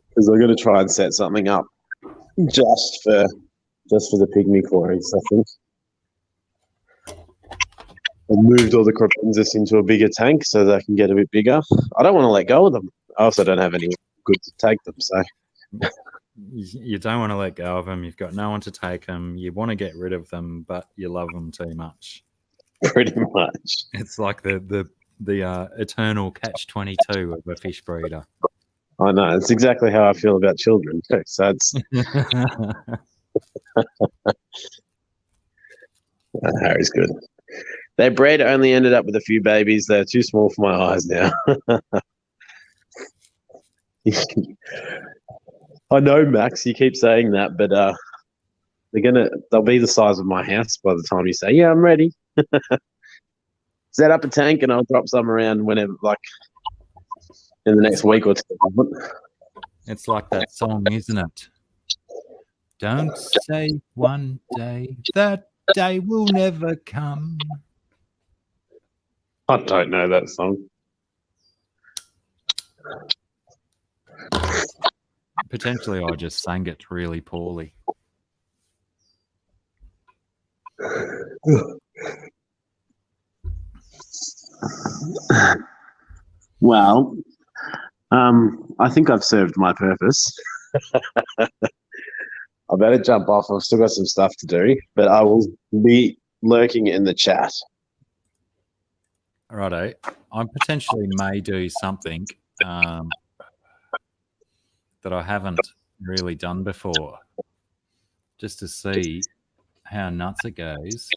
because I'm going to try and set something up just for the pygmy cories, I think. I moved all the cropensis into a bigger tank so they can get a bit bigger. I don't want to let go of them. I also don't have any good to take them, so. You don't want to let go of them. You've got no one to take them. You want to get rid of them, but you love them too much. Pretty much. It's like the eternal catch-22 of a fish breeder. I know. It's exactly how I feel about children too. So it's Harry's good. They bred, only ended up with a few babies. They're too small for my eyes now. I know, Max. You keep saying that, but they'll be the size of my house by the time you say, "Yeah, I'm ready." Set up a tank, and I'll drop some around whenever, like in the next week or two. It's like that song, isn't it? Don't say one day, that day will never come. I don't know that song. Potentially, I just sang it really poorly. Well, I think I've served my purpose. I better jump off. I've still got some stuff to do, but I will be lurking in the chat. Righto. I potentially may do something that I haven't really done before, just to see how nuts it goes.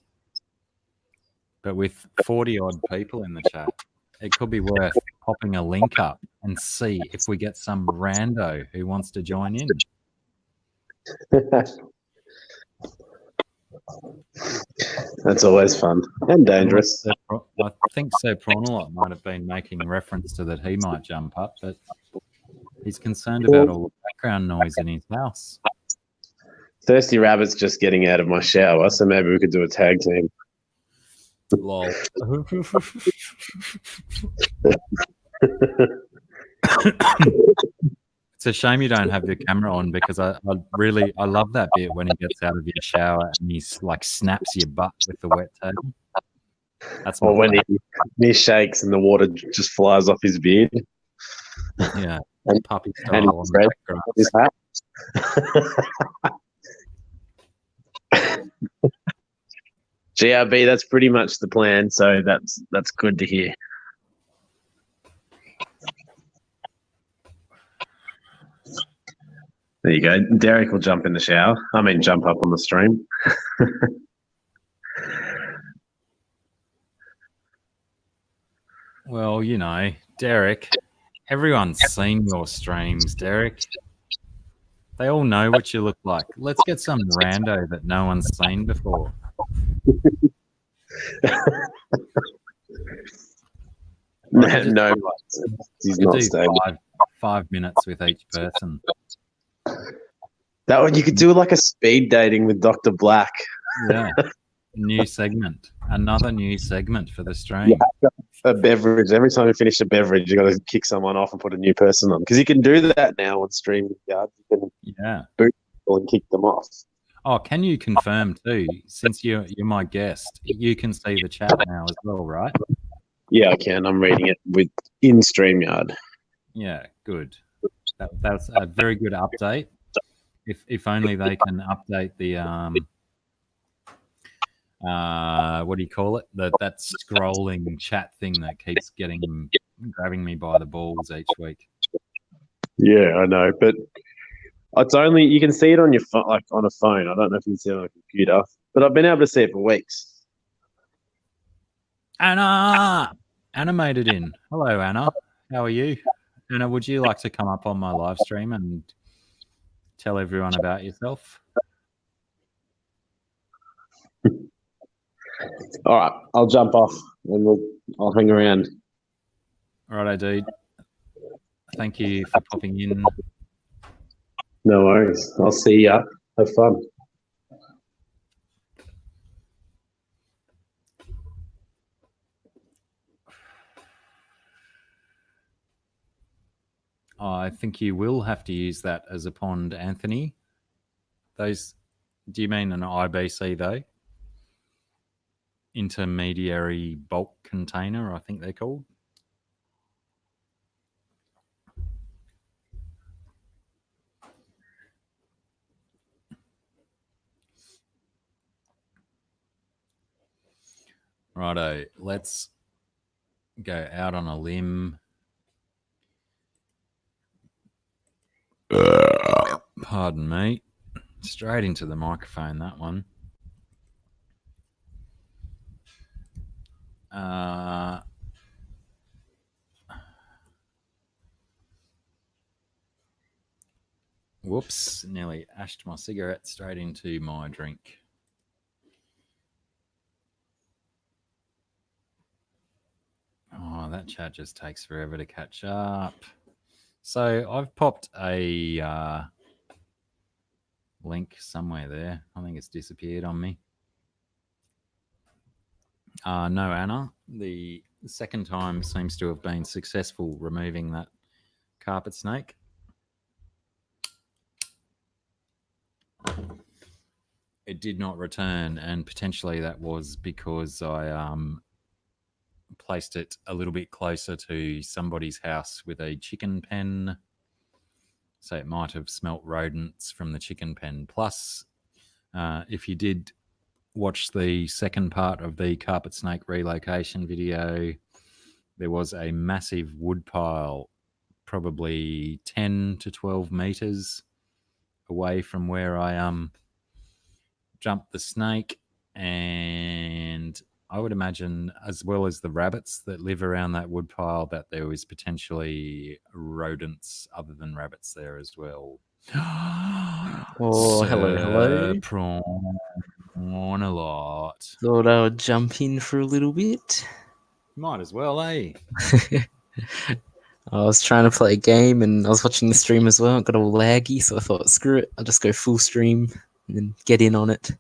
But with 40 odd people in the chat, it could be worth popping a link up and see if we get some rando who wants to join in. That's always fun and dangerous. I think Sir Prawnalot might have been making reference to that he might jump up, but he's concerned about all the background noise in his house. Thirsty Rabbit's just getting out of my shower, so maybe we could do a tag team. Lol. It's a shame you don't have your camera on, because I love that bit when he gets out of your shower and he like snaps your butt with the wet towel. That's or when he shakes and the water just flies off his beard. Yeah, and puppy style on the hat. GRB, that's pretty much the plan, so that's good to hear. There you go. Derek will jump in the shower. I mean, jump up on the stream. Well, you know, Derek, everyone's seen your streams, Derek. They all know what you look like. Let's get some rando that no one's seen before. No, he's not staying. 5 minutes with each person. That one you could do like a speed dating with Dr. Black. Yeah. New segment. Another new segment for the stream. Yeah, a beverage. Every time you finish a beverage, you got to kick someone off and put a new person on. Because you can do that now on stream. You can boot people and kick them off. Oh, can you confirm too, since you're my guest, you can see the chat now as well, right? Yeah, I can. I'm reading it in StreamYard. Yeah, good. That's a very good update. If only they can update the what do you call it? That scrolling chat thing that keeps grabbing me by the balls each week. Yeah, I know, but it's only you can see it on your phone, like on a phone. I don't know if you can see it on a computer, but I've been able to see it for weeks. Anna made it in. Hello, Anna. How are you? Anna, would you like to come up on my live stream and tell everyone about yourself? All right, I'll jump off and I'll hang around. All right, dude. Thank you for popping in. No worries. I'll see ya. Have fun. I think you will have to use that as a pond, Anthony. Do you mean an IBC though? Intermediary bulk container, I think they're called. Righto, let's go out on a limb. Pardon me. Straight into the microphone, that one. Whoops, nearly ashed my cigarette straight into my drink. Oh, that chat just takes forever to catch up. So I've popped a link somewhere there. I think it's disappeared on me. No, Anna. The second time seems to have been successful removing that carpet snake. It did not return, and potentially that was because I placed it a little bit closer to somebody's house with a chicken pen. So it might have smelt rodents from the chicken pen. Plus, if you did watch the second part of the carpet snake relocation video, there was a massive wood pile, probably 10 to 12 meters away from where I jumped the snake. And I would imagine, as well as the rabbits that live around that wood pile, that there was potentially rodents other than rabbits there as well. Oh, hello. Prawn a lot. Thought I would jump in for a little bit. Might as well, eh? I was trying to play a game and I was watching the stream as well. It got all laggy, so I thought, screw it, I'll just go full stream and then get in on it.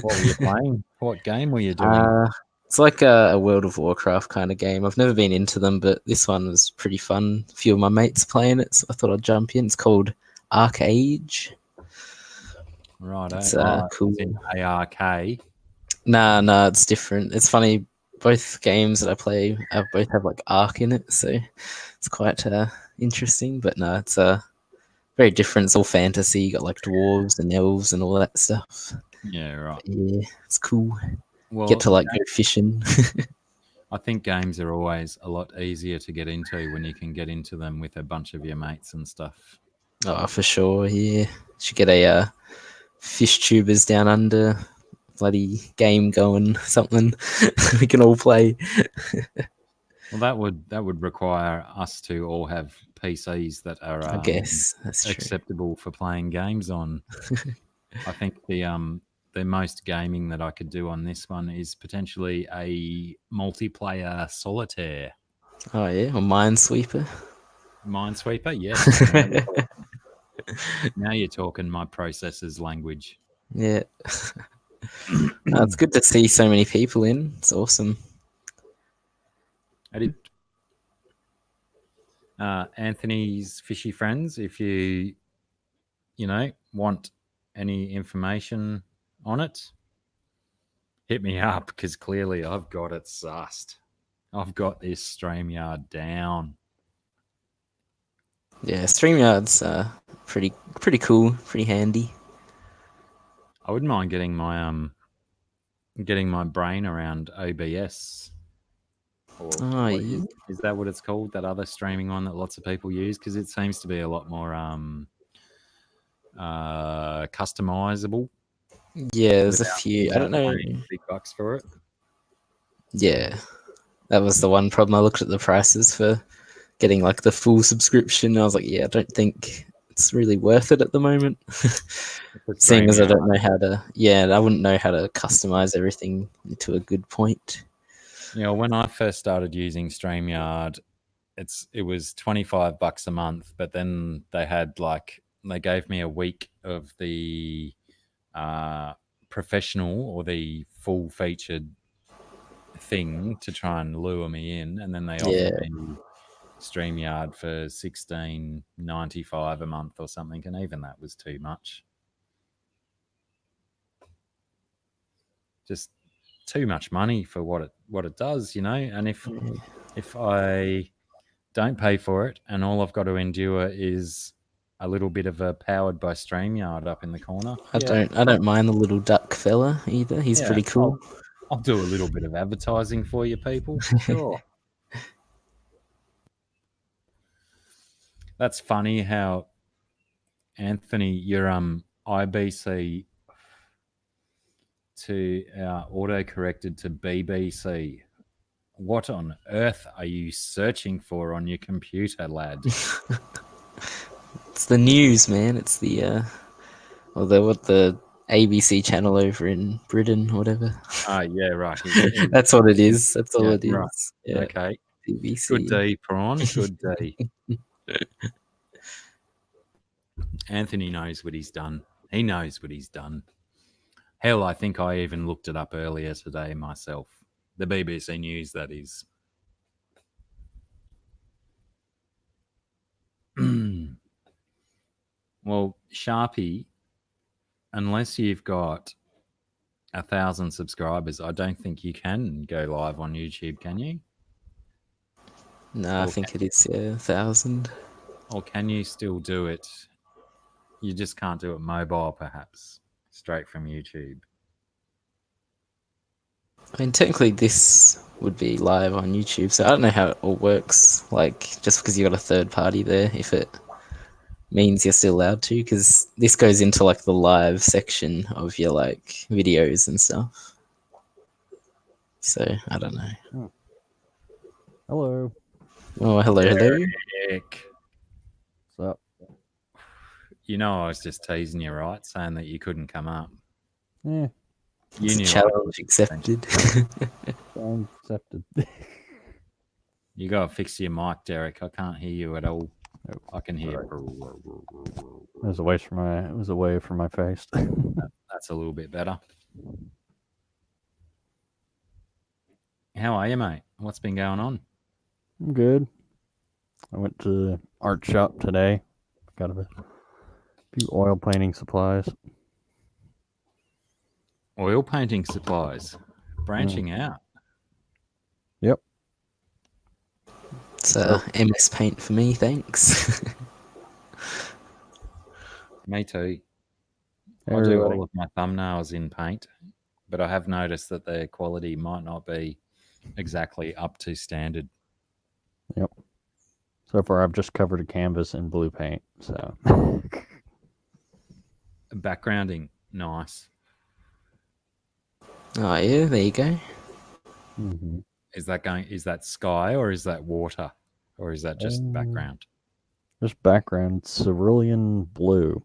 What were you playing? What game were you doing? It's like a World of Warcraft kind of game. I've never been into them, but this one was pretty fun. A few of my mates playing it, so I thought I'd jump in. It's called Arcade. Right, It's cool. cool. ARK. Nah, it's different. It's funny. Both games that I play both have like arc in it, so it's quite interesting. But no, it's very different. It's all fantasy. You got like dwarves and elves and all that stuff. Yeah, right. Yeah, it's cool. Well, Get to like go fishing. I think games are always a lot easier to get into when you can get into them with a bunch of your mates and stuff. Oh, for sure. Yeah, should get a fish tubers down under bloody game going, something we can all play. Well, that would require us to all have PCs that are I guess that's acceptable for playing games on. I think the most gaming that I could do on this one is potentially a multiplayer solitaire. Oh yeah, or Minesweeper. Minesweeper, yes. Now you're talking my processor's language. Yeah. It's good to see so many people in. It's awesome. I did. Anthony's Fishy Friends, if you want any information on it, hit me up, because clearly I've got it sussed. I've got this StreamYard down. Yeah, StreamYard's pretty cool, pretty handy. I wouldn't mind getting my brain around OBS. Is that what it's called? That other streaming one that lots of people use, because it seems to be a lot more customizable. Yeah, there's a few. I don't know. Big bucks for it. Yeah, that was the one problem. I looked at the prices for getting like the full subscription. I was like, yeah, I don't think it's really worth it at the moment. Seeing as I don't know how to, I wouldn't know how to customize everything to a good point. You know, when I first started using StreamYard, it was $25 a month, but then they gave me a week of the professional or the full featured thing to try and lure me in, and then they offered me StreamYard for $16.95 a month or something, and even that was too much. Just too much money for what it does, and if I don't pay for it and all I've got to endure is a little bit of a powered by StreamYard up in the corner. I don't mind the little duck fella either. He's pretty cool. I'll do a little bit of advertising for you people. Sure. That's funny how, Anthony, your IBC to auto-corrected to BBC. What on earth are you searching for on your computer, lad? It's the news, man. It's the the ABC channel over in Britain, or whatever. Yeah, right. That's what it is. That's all Yeah, it is. right. Yeah, Okay. BBC. Good day, Prawn. Good day. Anthony knows what he's done. He knows what he's done. Hell, I think I even looked it up earlier today myself. The BBC News, that is. Well, Sharpie, unless you've got 1,000 subscribers, I don't think you can go live on YouTube, can you? No, I think it is 1,000. Or can you still do it? You just can't do it mobile, perhaps, straight from YouTube. I mean, technically, this would be live on YouTube, so I don't know how it all works. Like, just because you got a third party there, if it means you're still allowed to, because this goes into like the live section of your like videos and stuff. So I don't know. Hello. Oh, hello. Eric. What's up? You know, I was just teasing you, right? Saying that you couldn't come up. Yeah, It's a knew I challenge was- accepted. I'm accepted. You got to fix your mic, Derek. I can't hear you at all. Oh, I can hear. It was away from my face. That's a little bit better. How are you, mate? What's been going on? I'm good. I went to the art shop today. Got a few oil painting supplies. Oil painting supplies. Branching out. Yep. It's MS Paint for me, thanks. Me too. I do Everybody. all of my thumbnails in Paint, but I have noticed that their quality might not be exactly up to standard. Yep. So far, I've just covered a canvas in blue paint. So Backgrounding, nice. Oh yeah, there you go. mm-hmm. Is that sky or is that water? Or is that just background? Just background cerulean blue.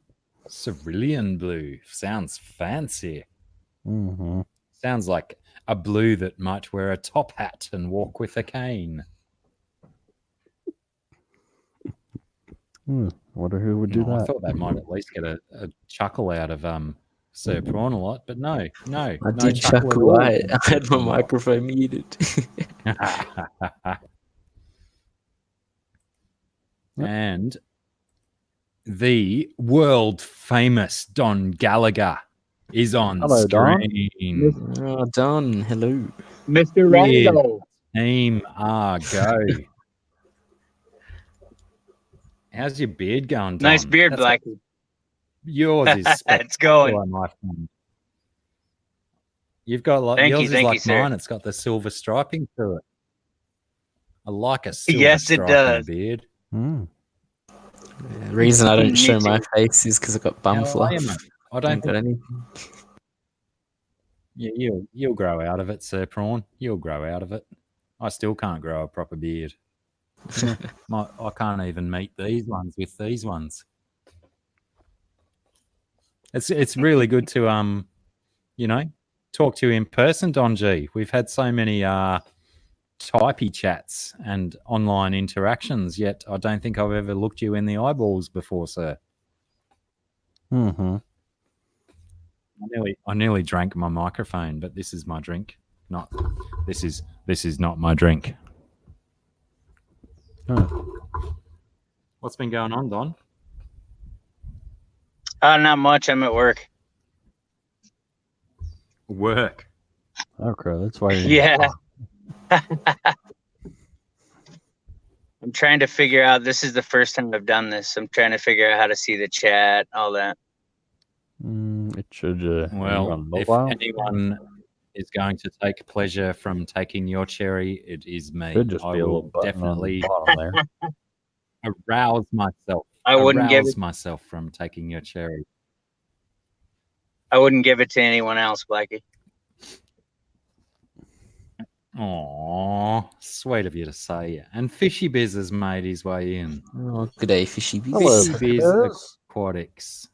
Cerulean blue. Sounds fancy. Mm-hmm. Sounds like a blue that might wear a top hat and walk with a cane. Wonder who would do I that. thought that might at least get a chuckle out of Sir Prawn a lot, but no. I no did chuckle at chuckle. all. I had my microphone muted. And the world famous Don Gallagher is on Hello, Don. screen. Oh, Don, hello. Mr. Yeah. Rando. Team R, go. How's your beard going, Don? Nice beard, That's Blacky. Yours is It's going. spectacular, my friend. You've got like Thank yours you, is thank like you, sir. mine. It's got the silver striping through it. I like a silver Yes, it striping does. beard. The reason I don't Me show my too. face is because I got bum How are you, fluff. mate? I I don't don't got think anything. yeah, you'll grow out of it, Sir Prawn. You'll grow out of it. I still can't grow a proper beard. I can't even meet these ones with these ones. It's really good to talk to you in person, Don G. We've had so many typey chats and online interactions, yet I don't think I've ever looked you in the eyeballs before, sir. Mm-hmm. I nearly drank my microphone, but this is my drink. This is not my drink. What's been going on, Don? Not much. I'm at work. Work. Okay, that's why. Yeah. I'm trying to figure out. This is the first time I've done this. I'm trying to figure out how to see the chat, all that. It should. Are you Well, on if mobile? anyone is going to take pleasure from taking your cherry, it is me. Should just I be a little will button on the definitely bottom there. arouse myself. I wouldn't give arouse it. myself from taking your cherry. I wouldn't give it to anyone else, Blackie. Aw, sweet of you to say. And Fishy Biz has made his way in. Oh, good day, Fishy Biz. Hello, Fishy Fishy Biz Biz. Aquatics.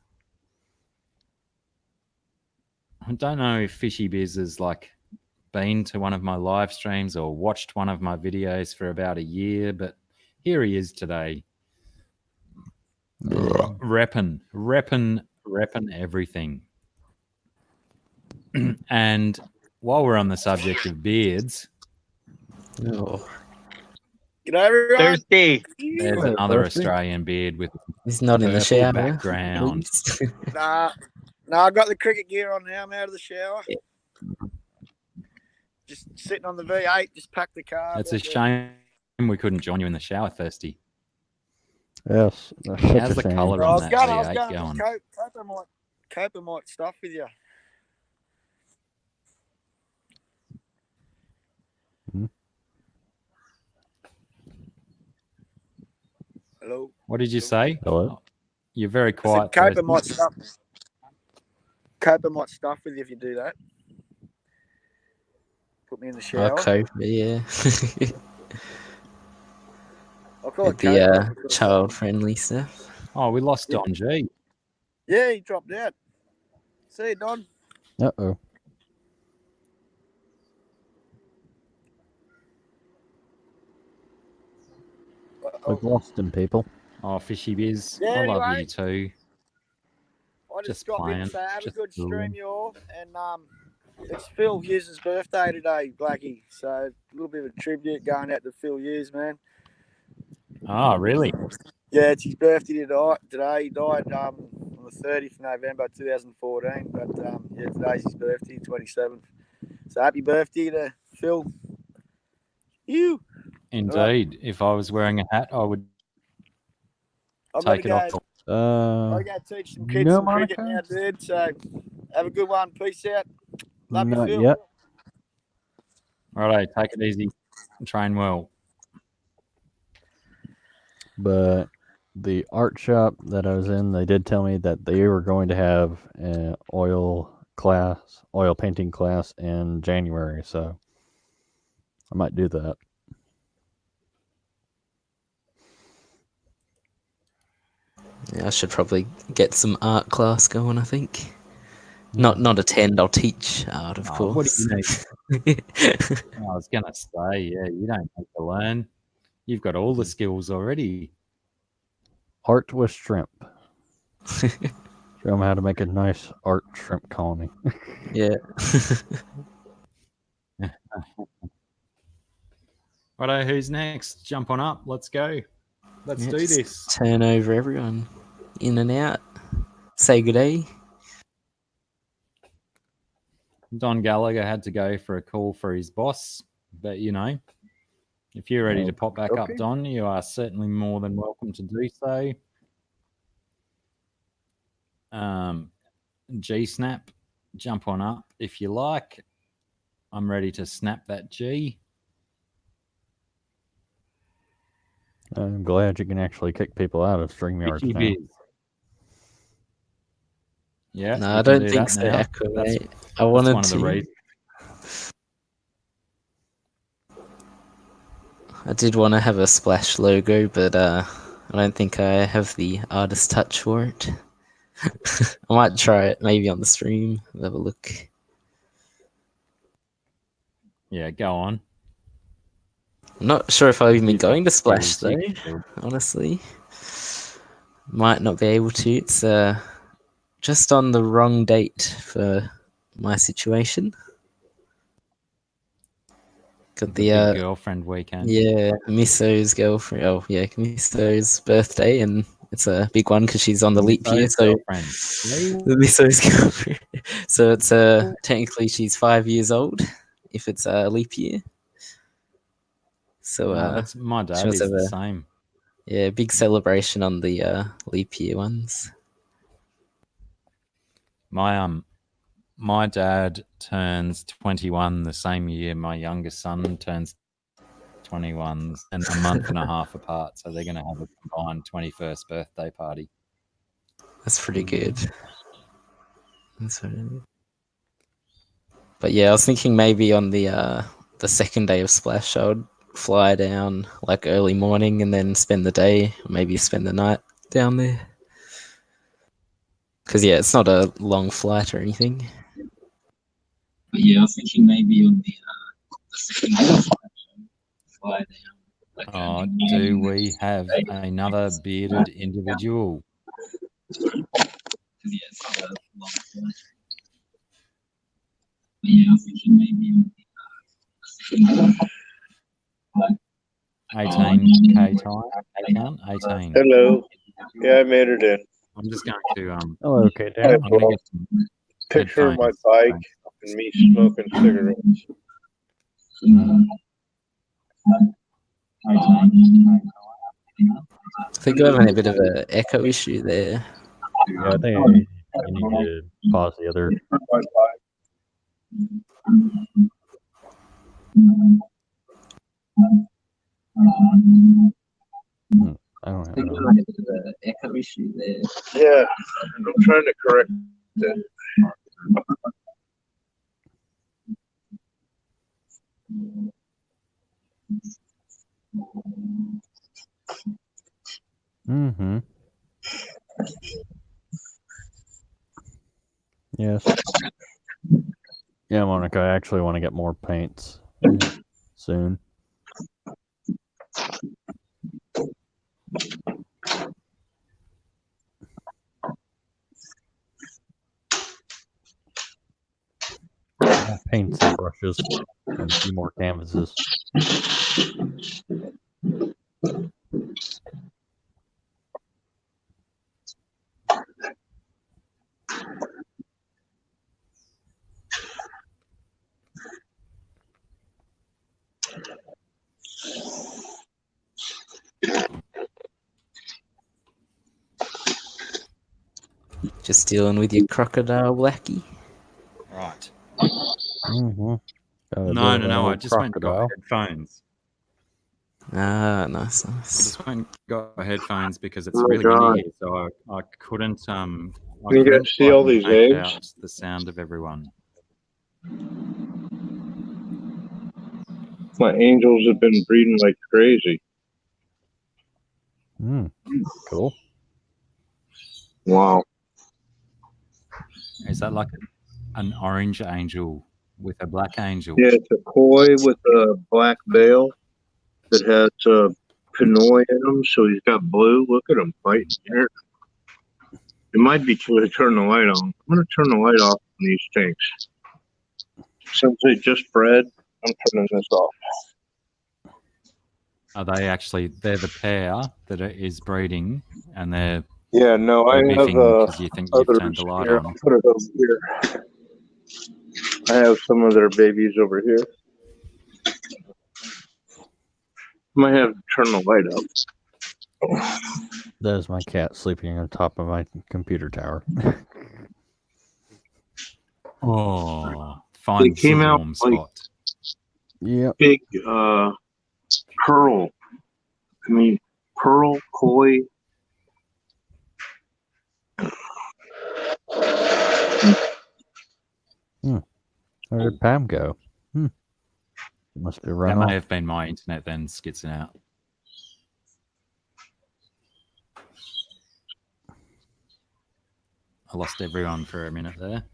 I don't know if Fishy Biz has like been to one of my live streams or watched one of my videos for about a year, but here he is today. Reppin' everything. And while we're on the subject of beards, Oh, G'day, everyone. Thirsty. there's Hello, another Thirsty. Australian beard with he's not in the purple shower. background. please. Nah, I got the cricket gear on now. I'm out of the shower. Just sitting on the V8. Just packed the car. It's a shame we couldn't join you in the shower, Thirsty. Yes. That's such How's a the shame. colour I on was that going. I was V8 going. going? Cope might stuff with you. Hmm. Hello. What did you say? Hello? You're very I said quiet. Cope Thirsty. might stuff. Cope might stuff with you if you do that. Put me in the shower. Okay, yeah. I'll call With it the Cope. child-friendly stuff. Oh, we lost Don G. Yeah, he dropped out. See you, Don. Uh-oh. We've lost him, people. Oh, Fishy Biz. Yeah, I love anyway. you too. I just Just got in playing, to say have just a good cool. stream, you all, and it's Phil Hughes' birthday today, Blacky. So a little bit of a tribute going out to Phil Hughes, man. Oh, really? Yeah, it's his birthday today. He died on the 30th of November 2014, but yeah, today's his birthday, 27th. So happy birthday to Phil. You. Indeed. If I was wearing a hat, I would I'm gonna take it go. off. I gotta teach some kids no some cricket Monica? now, dude. So have a good one. Peace out. Love you, Not Phil. yet. Righto, take it easy. Train well. But the art shop that I was in, they did tell me that they were going to have an oil painting class in January, so I might do that. Yeah, I should probably get some art class going, I think. Not attend, I'll teach art, of Oh, what do course. you need? I was going to say, yeah, you don't have to learn. You've got all the skills already. Art with shrimp. Show them how to make a nice art shrimp colony. Yeah. Righto, who's next? Jump on up. Let's go. Let's Yeah, do just this. Turn over everyone. In and out. Say good day. Don Gallagher had to go for a call for his boss, but you know, if you're ready to pop back up, Okay. Don, you are certainly more than welcome to do so. G-snap, jump on up if you like. I'm ready to snap that G. I'm glad you can actually kick people out of StreamYard Fishy now. Biz. Yeah, No, you I can don't do think that so, now. Aqua, That's- mate. I wanted That's one of the to. reasons. I did want to have a splash logo, but I don't think I have the artist touch for it. I might try it maybe on the stream. Have a look. Yeah, go on. I'm not sure if I've even You've got going to splash skills, though. you can do it. Honestly, might not be able to. It's just on the wrong date for my situation. Got The the big girlfriend weekend. yeah, Misso's girlfriend. Oh yeah, Misso's birthday, and it's a big one because she's on the leap year. Misso's So girlfriend. the Misso's girlfriend. So it's technically she's 5 years old if it's a leap year. So That's my dad must is have the a- same. yeah, big celebration on the leap year ones. My dad turns 21 the same year my youngest son turns 21, and a month and a half apart. So they're going to have a combined 21st birthday party. That's pretty good. That's what it is. But yeah, I was thinking maybe on the the second day of splash, I would fly down like early morning and then spend the day, maybe spend the night down there. Because yeah, it's not a long flight or anything. But yeah, I was thinking maybe on the second day of splash, fly down. Like Oh, do we have another bearded individual? Yeah, it's not a long flight. But yeah, I was thinking maybe on the 18k time account. 18. Hello. Yeah, I made it in. I'm just going to Oh, okay, I have Dan. I'm going to get some picture of my headphones. bike and me smoking cigarettes. I think we're having a bit of an echo issue there. Yeah, I think you need to pause the other. I don't have no. A bit of an echo issue there. Yeah, I'm trying to correct it. Mm-hmm. Yes. Yeah, Monica, I actually want to get more paints soon. Paints and brushes and a few more canvases. Just dealing with your crocodile Blacky. Right. Mm-hmm. No. I just went and got headphones. Ah, nice. I just went and got headphones because it's Oh my really God. windy here, so I couldn't You get to couldn't see all these make eggs? out the sound of everyone. My angels have been breeding like crazy. Cool. Wow. Is that like an orange angel with a black angel? Yeah, it's a koi with a black veil that has pinoy in him, so he's got blue. Look at him fighting here. It might be to turn the light on. I'm going to turn the light off on these tanks. Since they just bred, I'm turning this off. Are they actually? They're the pair that is breeding, and they're Yeah, no, I have beefing because you think you've others turned the light here. on. I'll put it over here. I have some of their babies over here. Might have to turn the light up. That is my cat sleeping on top of my computer tower. Oh, find came the out warm like- spot. Yep. Big pearl. Pearl koi. Where did Pam go? It must have That run may off. have been my internet then skitzing out. I lost everyone for a minute there.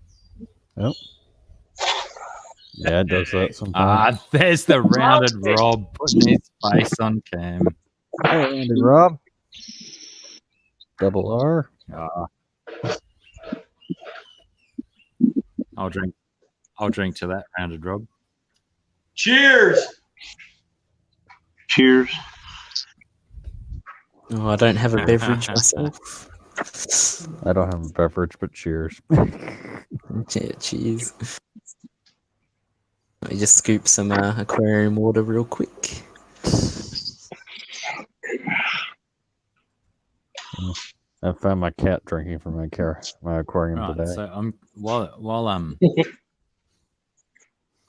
Oh. Yeah, it does that sometimes. Ah, there's the rounded Rob putting his face on cam. Hey, Andy Rob. Double R. Ah. I'll drink to that, rounded Rob. Cheers. Cheers. Oh, I don't have a beverage myself. I don't have a beverage, but cheers. Yeah, cheers. Let me just scoop some aquarium water real quick. I found my cat drinking from my aquarium Right, today. so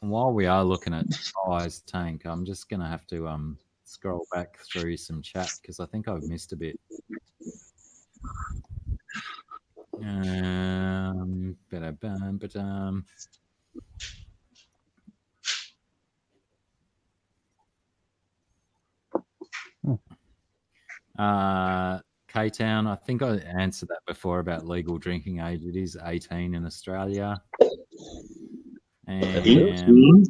while we are looking at Ty's tank, I'm just gonna have to scroll back through some chat because I think I've missed a bit. K-Town, I think I answered that before about legal drinking age. It is 18 in Australia. And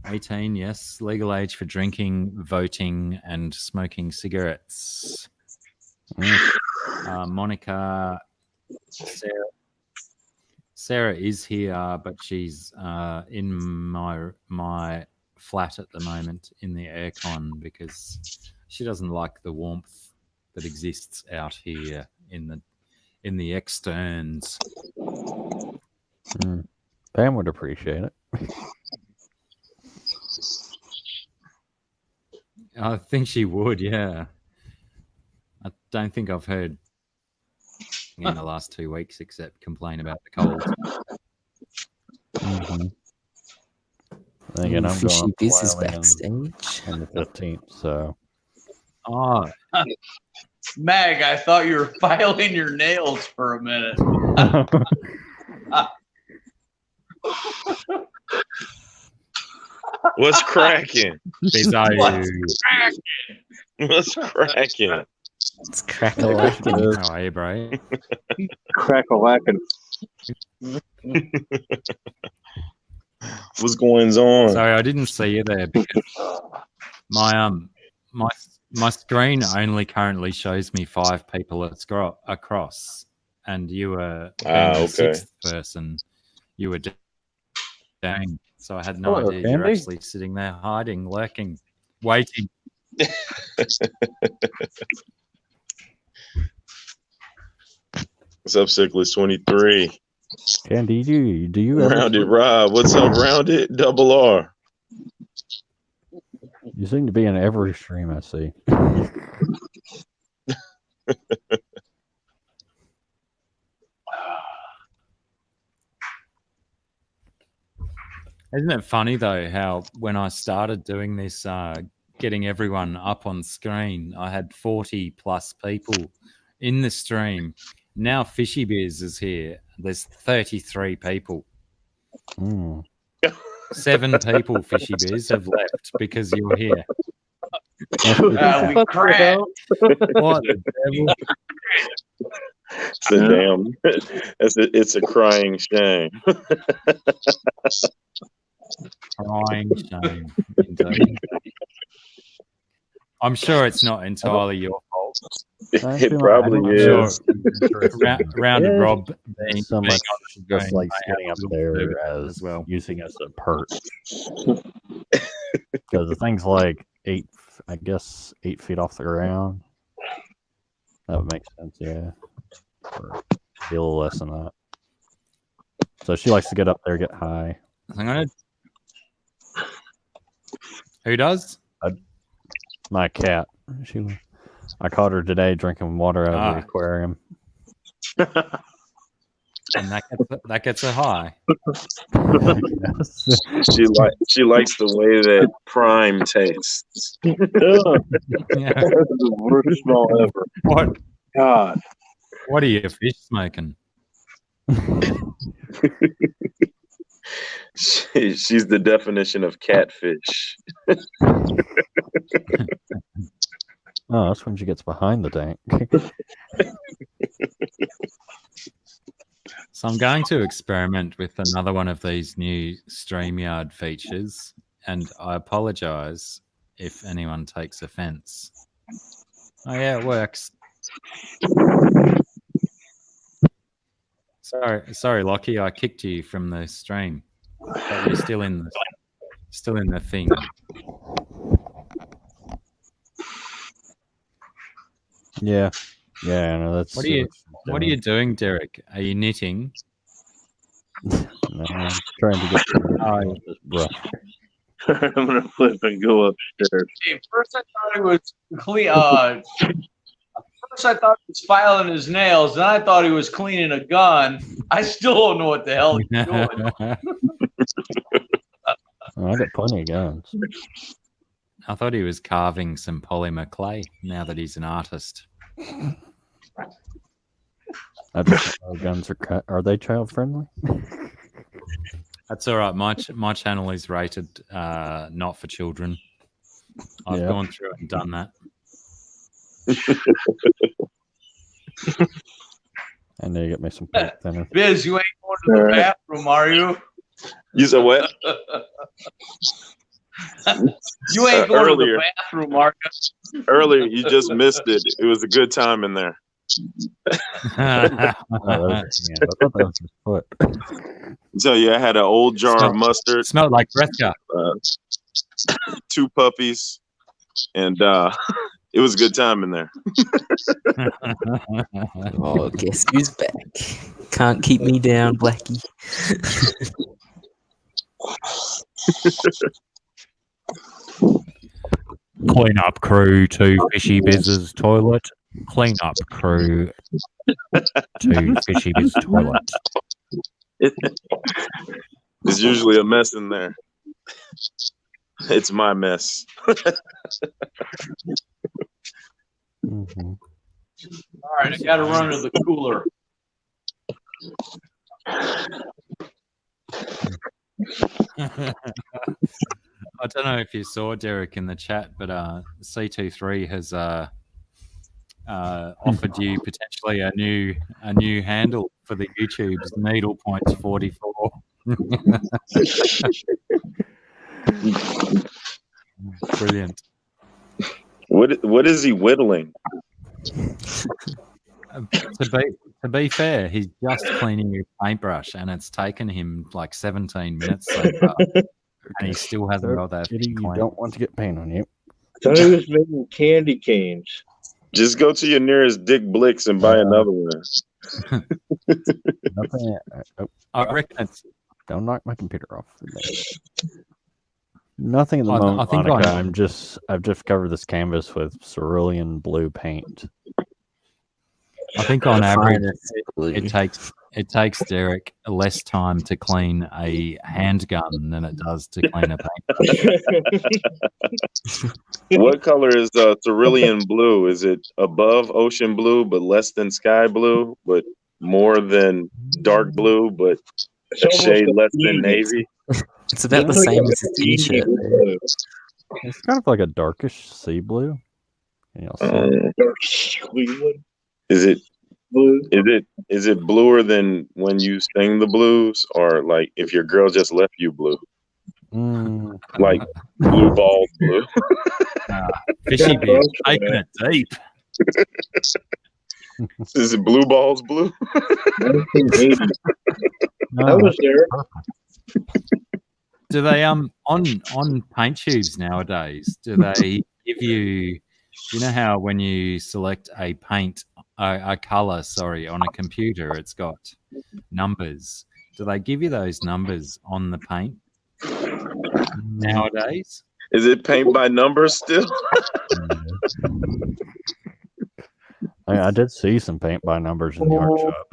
18, yes. Legal age for drinking, voting, and smoking cigarettes. Monica, Sarah is here, but she's in my flat at the moment in the aircon because she doesn't like the warmth that exists out here in the externs. Pam would appreciate it. I think she would, yeah. I don't think I've heard in the last 2 weeks except complain about the cold. Again, I'm Fishy going Biz is Wyoming backstage. on the 15th, so. Oh, Mag, I thought you were filing your nails for a minute. What's cracking? these are What's you. What's cracking? It's crack-a-lackin'. How are you, bro? Crack-a-lackin'. What's going on? Sorry, I didn't see you there because my screen only currently shows me 5 people across, and you were the 6th person. You were down, so I had no Hello, idea you were Candy. actually sitting there, hiding, lurking, waiting. What's up, Sickless 23? Candy, do you ever Rounded Rob. What's up, Rounded? Double R. You seem to be in every stream I see. Isn't it funny though how when I started doing this, getting everyone up on screen, I had 40 plus people in the stream. Now Fishy Biz is here. There's 33 people. 7 people, Fishy Biz, have left because you're here. We cracked. What the devil? It's a damn. It's a crying shame. Crying shame. Indeed. I'm sure it's not entirely your fault. It probably is. Rounded Rob being So much on the just screen, like I have sitting a up little there bit of it as well. using as a perch. Because the thing's like 8 feet off the ground. That would make sense, yeah. Or be a little less than that. So she likes to get up there, get high. Hang on. Who does? My cat. I caught her today drinking water out of the aquarium. And that gets her high. Yes. She likes the way that Prime tastes. Yeah. That's the worst smell ever. What? God. What are you fish smoking? She's the definition of catfish. Oh, that's when she gets behind the tank. So I'm going to experiment with another one of these new StreamYard features, and I apologize if anyone takes offense. Oh yeah, it works. Sorry, Lockie, I kicked you from the stream, but you're still in the thing. Yeah. Yeah, no, that's What are you doing, Derek? Are you knitting? No, I'm trying to get this brush. I'm gonna flip and go upstairs. Hey, first I thought he was clean. First I thought he was filing his nails, then I thought he was cleaning a gun. I still don't know what the hell he's doing. Oh, I got plenty of guns. I thought he was carving some polymer clay now that he's an artist. I just know guns are they child friendly? That's all right. My channel is rated not for children. I've Yeah. gone through and done that. I need to get me some paint thinner. Biz, you ain't going to the bathroom, are you? You said what? You ain't going to the Earlier. bathroom, are you? Earlier, you just missed it. It was a good time in there. Oh, that was, yeah, I thought that was his foot. So yeah, I had an old jar of mustard, It smelled like breath car. 2 puppies, and it was a good time in there. Oh, guess who's back? Can't keep me down, Blacky. Clean up crew to Fishy Biz's toilet. Clean up crew to Fishy Biz toilet. There's usually a mess in there. It's my mess. Mm-hmm. All right, I got to run to the cooler. I don't know if you saw Derek in the chat, but C23 has offered you potentially a new handle for the YouTube's needle points 44. Brilliant. What is he whittling? To be fair, he's just cleaning his paintbrush, and it's taken him like 17 minutes so far, and he still hasn't got that Kitty, you clean. don't want to get paint on you. thought he was making candy canes. Just go to your nearest Dick Blicks and buy another one. Nothing. I reckon it's. Don't knock my computer off. Nothing at the moment, I think Monica. I'm- I've just covered this canvas with cerulean blue paint. I think on average, Blue. it takes Derek less time to clean a handgun than it does to clean a paint. What color is cerulean blue? Is it above ocean blue but less than sky blue, but more than dark blue, but a shade less than navy? It's about the same as his t-shirt. man. It's kind of like a darkish sea blue. And you'll see. Dark Cleveland Is it blue. is it bluer than when you sing the blues, or like if your girl just left you blue, like blue balls blue? Fishy Biz taking it deep. Is it blue balls blue? I was there. Do they on paint tubes nowadays? Do they give you? You know how when you select a paint, a color, sorry, on a computer, it's got numbers. Do they give you those numbers on the paint nowadays? Is it paint by numbers still? I did see some paint by numbers in the art shop.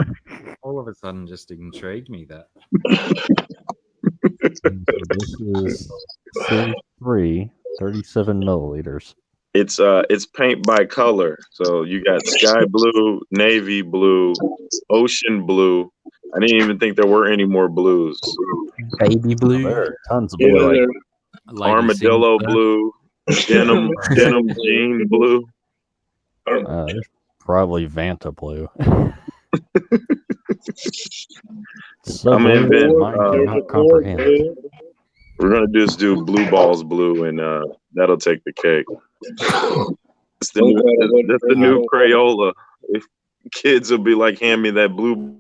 All of a sudden, just intrigued me that. So this is C3, 37 milliliters. It's paint by color. So you got sky blue, navy blue, ocean blue. I didn't even think there were any more blues. Baby blue. There are tons of Yeah, blue. there- Lady Armadillo Sims, blue, denim jean blue. There's probably Vanta blue. So I'm in blue that bed. mine cannot comprehend. We're gonna just do blue balls blue, and that'll take the cake. That's the new Crayola. If kids will be like, "Hand me that blue."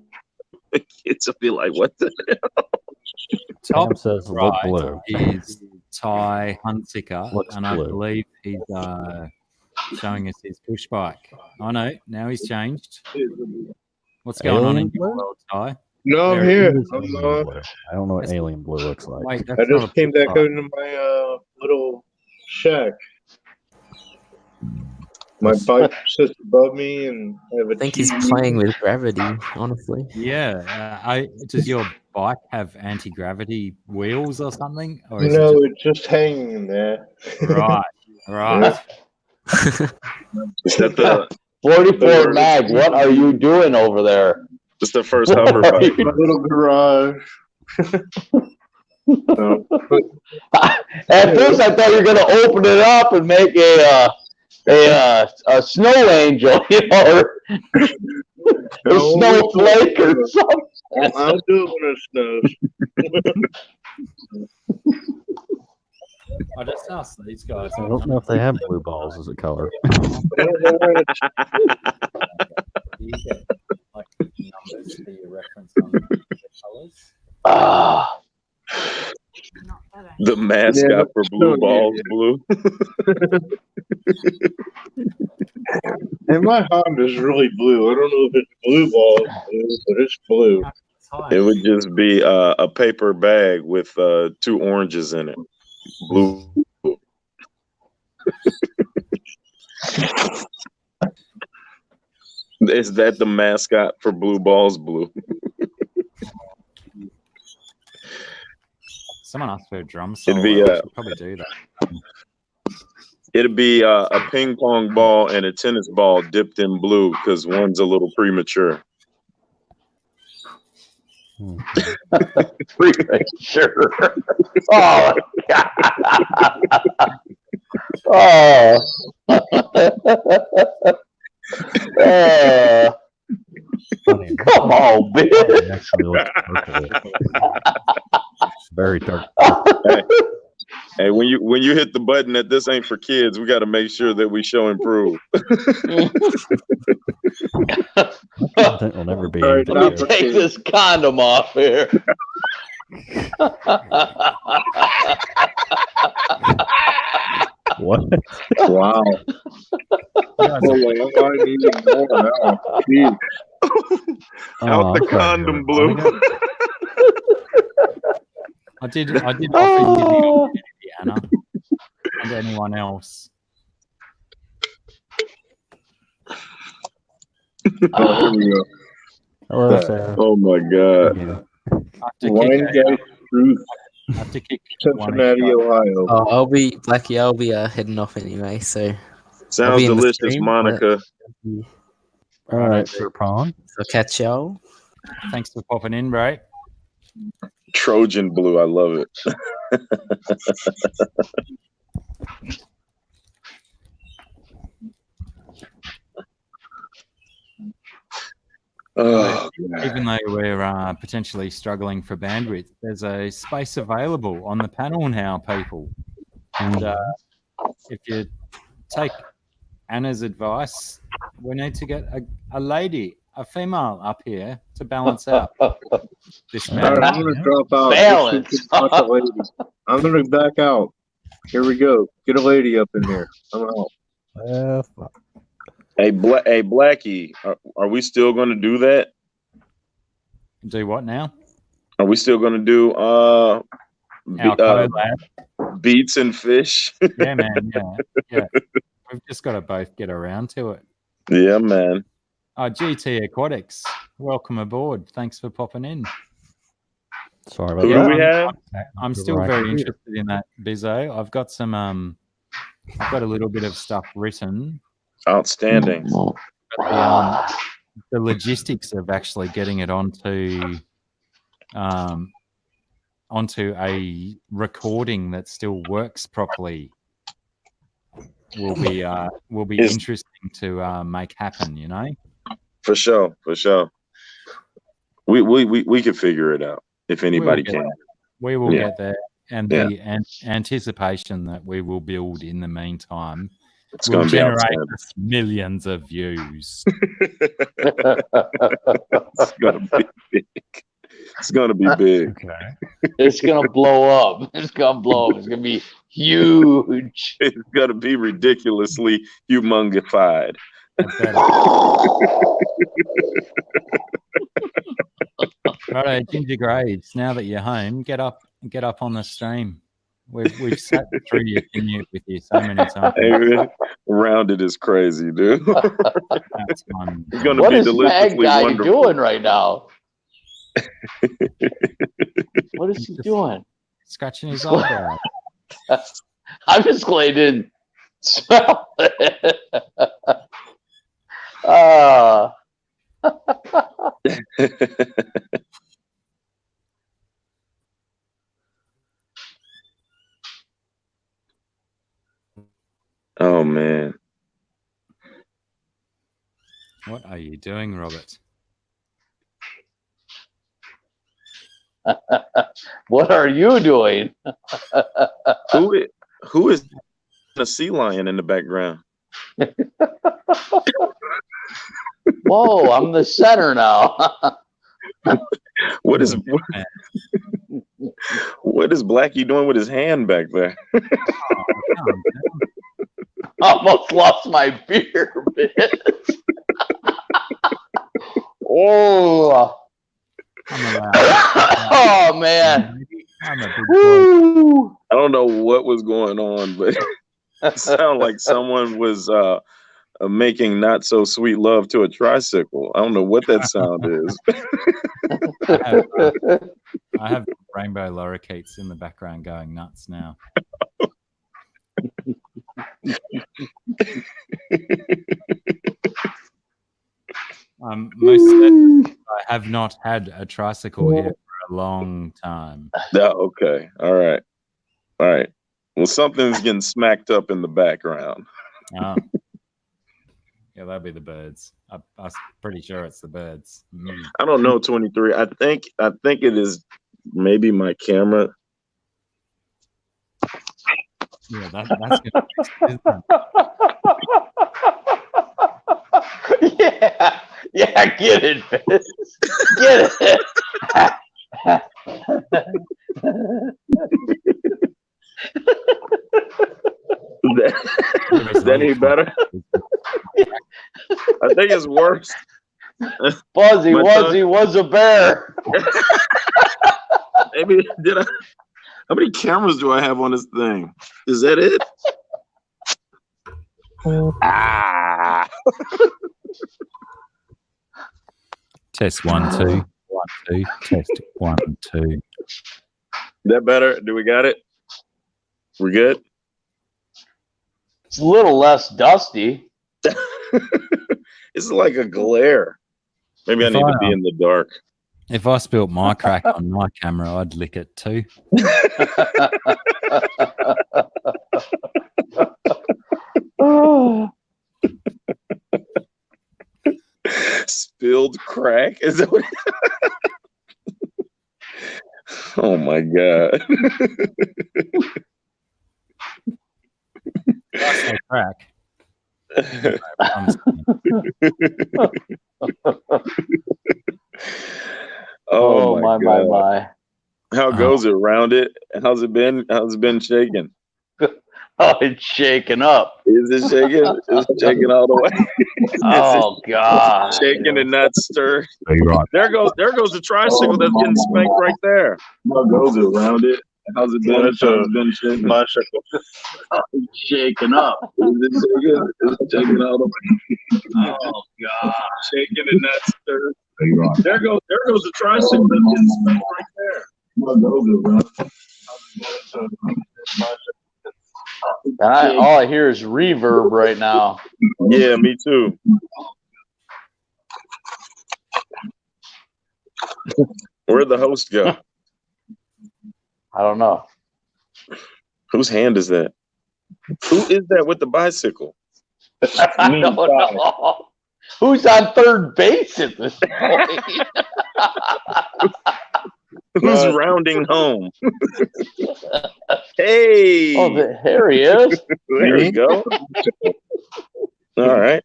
Kids will be like, "What the hell?" Top Sam says look right blue. is Ty Hunsicker, Looks and I blue. believe he's showing us his push bike. Oh no, now he's changed. What's going on in Alien your blue? world, Ty? No, I'm There here. It is I'm, alien blue. I don't know what alien blue looks like. Wait, that's I not a just came push back bike. into my little shack. My bike sits above me, and I have a I think he's TV. playing with gravity, honestly. Yeah, does your bike have anti-gravity wheels or something? Or is No, it it's just hanging in there. just right? Is that the 44 mag, what are you doing over there? It's the first hover My bike. little garage. At first, I thought you were gonna open it up and make a snow angel, you know, or a snowflake or something. I'll do it when it snows. I just asked these guys. I don't know if they have blue balls as a color. Do you get like numbers for your reference on the colors? Ah. The mascot for blue balls, blue. And my Honda's really blue. I don't know if it's blue balls, blue, but it's blue. It would just be a paper bag with 2 oranges in it. Blue. Is that the mascot for blue balls, blue? Someone asked for a drum solo. It'd be I should probably do that. It'd be a ping pong ball and a tennis ball dipped in blue because one's a little premature. Premature. Oh, God. Oh. Come on, bitch. Actually looks purple. Very dark. Hey, when you hit the button that this ain't for kids, we got to make sure that we show improve. I think we'll never be. Let me take this condom off here. What? Wow. I need more now. Jeez. Out the condom, blue. I did offer you the opportunity, Anna, and anyone else. Oh, here we go. Hello, Sarah. Oh my God. Wine Guy Truth, I have to kick Cincinnati, Ohio. Oh, I'll be Blacky. I'll be heading off anyway. So I'll Sounds be in the delicious, stream, Monica. All right, Sir Pong. I'll catch y'all. Thanks for popping in, bro. Trojan blue, I love it. Oh, Even though we're potentially struggling for bandwidth, there's a space available on the panel now, people. And if you take Anna's advice, we need to get a lady, a female up here to balance out this All man. right, I'm going to drop out. Balance. I'm going to back out. Here we go. Get a lady up in here. I'm out. Fuck. hey, Blacky, are we still going to do that? Do what now? Are we still going to do Our collab. beets and fish? Yeah, man. Yeah. We've just got to both get around to it. Yeah, man. GT Aquatics, welcome aboard. Thanks for popping in. Sorry about Who that. do we have? I'm still very interested in that, Bizzo. I've got some I've got a little bit of stuff written. Outstanding. But the logistics of actually getting it onto a recording that still works properly will be interesting to make happen, you know. For sure. We can figure it out if anybody can. We will get there, and the anticipation that we will build in the meantime It's will going to be generate outstanding. us millions of views. It's going to be big. It's going to be big. Okay. It's going to blow up. It's going to blow up. It's going to be huge. It's going to be ridiculously humungified. Right, Ginger Graves. Now that you're home, get up on the stream. We've sat through your commute with you so many times. Hey, rounded is crazy, dude. That's fun. It's going to What be is Bad deliciously Guy wonderful. doing right now? What is he doing? Scratching his eyebrow. I'm just glad he didn't smell it. Oh man. What are you doing, Robert? What are you doing? Who is a sea lion in the background? Whoa, I'm the center now. What is Blacky doing with his hand back there? Almost lost my beer, bitch. Oh. Oh man. I don't know what was going on, but it sounded like someone was making not so sweet love to a tricycle. I don't know what that sound is. I have rainbow lorikeets in the background going nuts now. Most certainly, I have not had a tricycle here for a long time. Okay. All right. Well, something's getting smacked up in the background. Yeah, that'll be the birds. I'm pretty sure it's the birds. I don't know, 23. I think it is maybe my camera. Yeah, that's good. Yeah, get it, bitch. Get it. Is that any better? I think it's worse. Fuzzy Wuzzy was a bear. Maybe did I? How many cameras do I have on this thing? Is that it? Ah. Test 1 2 1 2. Test 1 2. That better? Do we got it? We're good. It's a little less dusty. It's like a glare. Maybe I need to be in the dark. If I spilt my crack on my camera, I'd lick it too. Spilled crack? Is that what? Oh my god. Crack. Oh my god. My. How goes it? Round it? How's it been? How's it been shaking? Oh, it's shaking up. Is it shaking? It's shaking all the way. Oh god. Shaking and not stirred. Right. There goes the tricycle that's getting spanked right there. How goes it? Round it? How's it been? How's it been shaking? Bicycle. It's shaking up. Is it shaking? It's shaking all the way. Oh god. Shaking and not stirred. There goes the tricycle that's getting spanked right there. How goes it? Round it? All I hear is reverb right now. Yeah, me too. Where'd the host go? I don't know. Whose hand is that? Who is that with the bicycle? I don't know. Who's on third base at this point? Who's rounding home? Hey! Oh, there he is. There we go. All right.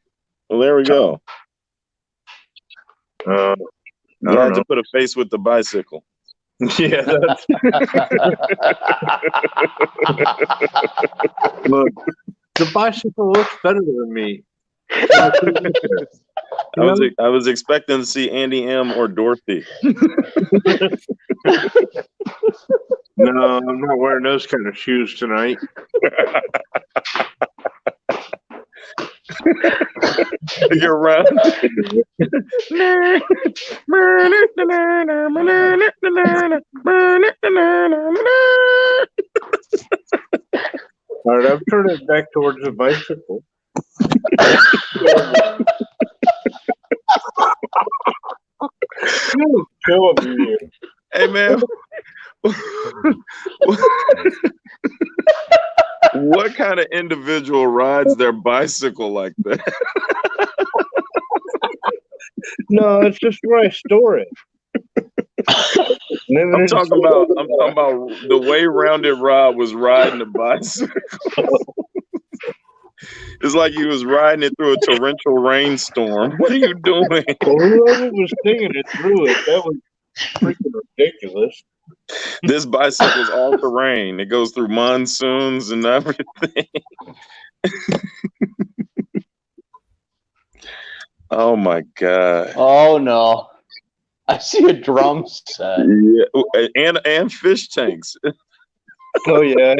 Well, there we go. You had to put a face with the bicycle. Yeah. Look, the bicycle looks better than me. I was expecting to see Andy M or Dorothy. No, I'm not wearing those kind of shoes tonight. You're right. All right, I've turned it back towards the bicycle. Hey man, what kind of individual rides their bicycle like that? No, it's just where I store it. I'm talking about the way Rounded Rob was riding the bicycle. It's like he was riding it through a torrential rainstorm. What are you doing? Well, whoever was singing it through it, that was freaking ridiculous. This bicycle's all terrain. It goes through monsoons and everything. Oh my God. Oh no. I see a drum set. Yeah, and fish tanks. Oh yeah,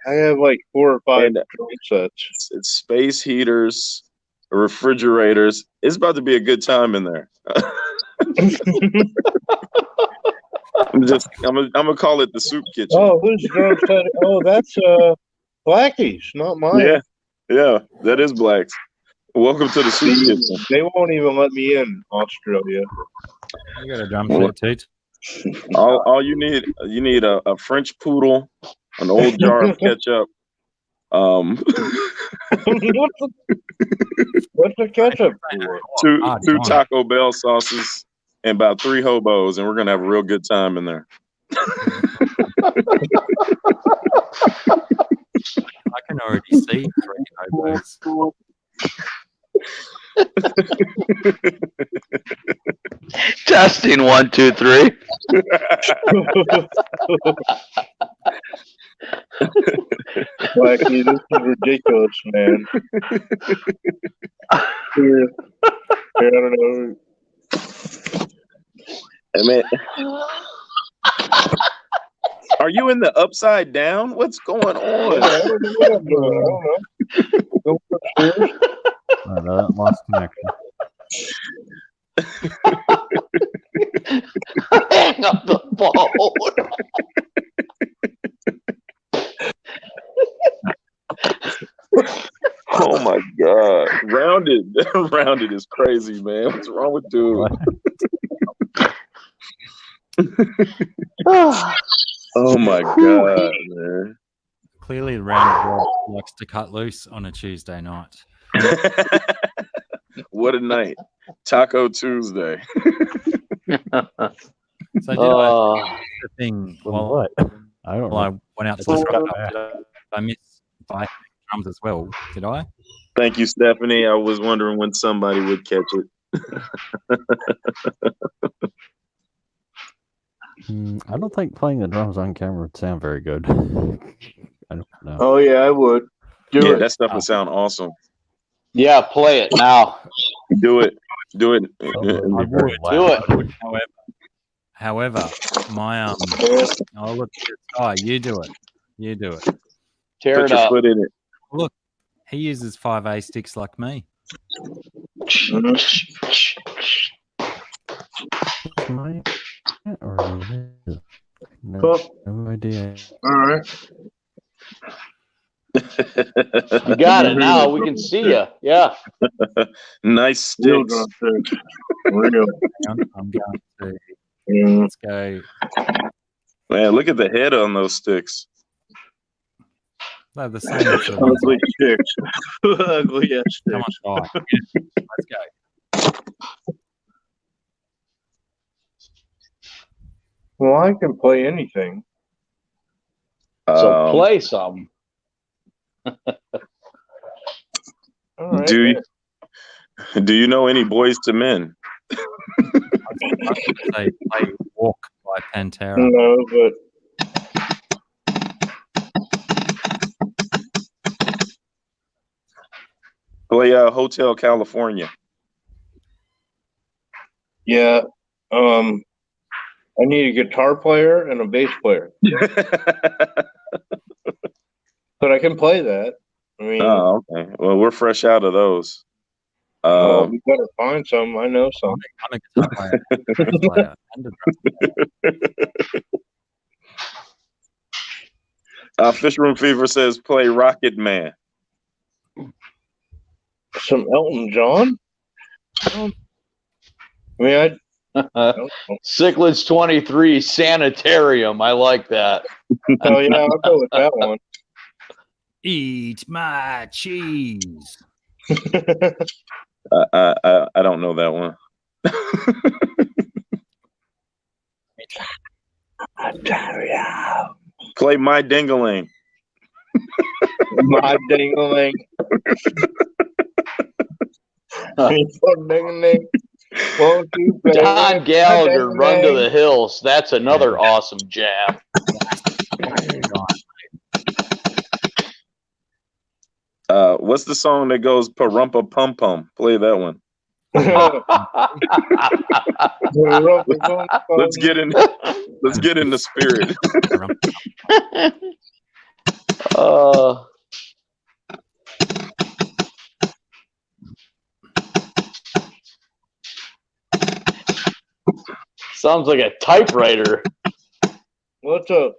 I have like 4 or 5 drum sets. It's space heaters, refrigerators. It's about to be a good time in there. I'm gonna call it the soup kitchen. Oh, who's drum set? Oh, that's Blacky's, not mine. Yeah, that is Black's. Welcome to the soup kitchen. They won't even let me in Australia. You got a drum set, Toot. All you need a French poodle, an old jar of ketchup. What's the ketchup for? Two Taco Bell sauces and about 3 hobos, and we're gonna have a real good time in there. I can already see 3 hobos. Testing 1, 2, 3. Blacky, this is ridiculous, man. Here, I don't know. Hey, man. Are you in the upside down? What's going on? I don't know what I'm doing. I don't know. Go upstairs. No, that lost connection. Hang up the phone. Oh my God. Rounded is crazy, man. What's wrong with dude? Oh my God, man. Clearly, Rounded Rob likes to cut loose on a Tuesday night. What a night. Taco Tuesday. So did I the thing What? I don't know. I went out to the truck. I missed 5 drums as well. Did I? Thank you, Stephanie. I was wondering when somebody would catch it. I don't think playing the drums on camera would sound very good. I don't know. Oh yeah, I would. Do it. That stuff would sound awesome. Yeah, play it now. Do it. Do it. Do it. However, my oh look, you do it. You do it. Tear Put it your up. foot in it. Look, he uses 5A sticks like me. No idea. All right. You got it now. We can see you. Yeah. Nice Real sticks. drum sticks. Real. I'm going to. Yeah. Let's go. Man, look at the head on those sticks. They're the same as the ones. Ugly sticks. Ugly ass Come sticks. on, guy. Let's go. Well, I can play anything. So play some. All right. Do you know any Boys to Men? They play Walk by Pantera. No, but Play Hotel California. yeah. I need a guitar player and a bass player, but I can play that. I mean, Oh, okay. Well, we're fresh out of those. we better find some. I know some. I'm a guitar player and a drum player. Fish Room Fever says play Rocket Man. Some Elton John. I mean, Cichlids 23 Sanitarium. I like that. oh yeah, I'll go with that one. Eat my cheese. I don't know that one. Play My Dingaling. My Dingaling. John Gallagher, Run to the Hills. That's another awesome jam. What's the song that goes Parumpa Pum Pum? Play that one. Let's get in the spirit. Sounds like a typewriter. What's up?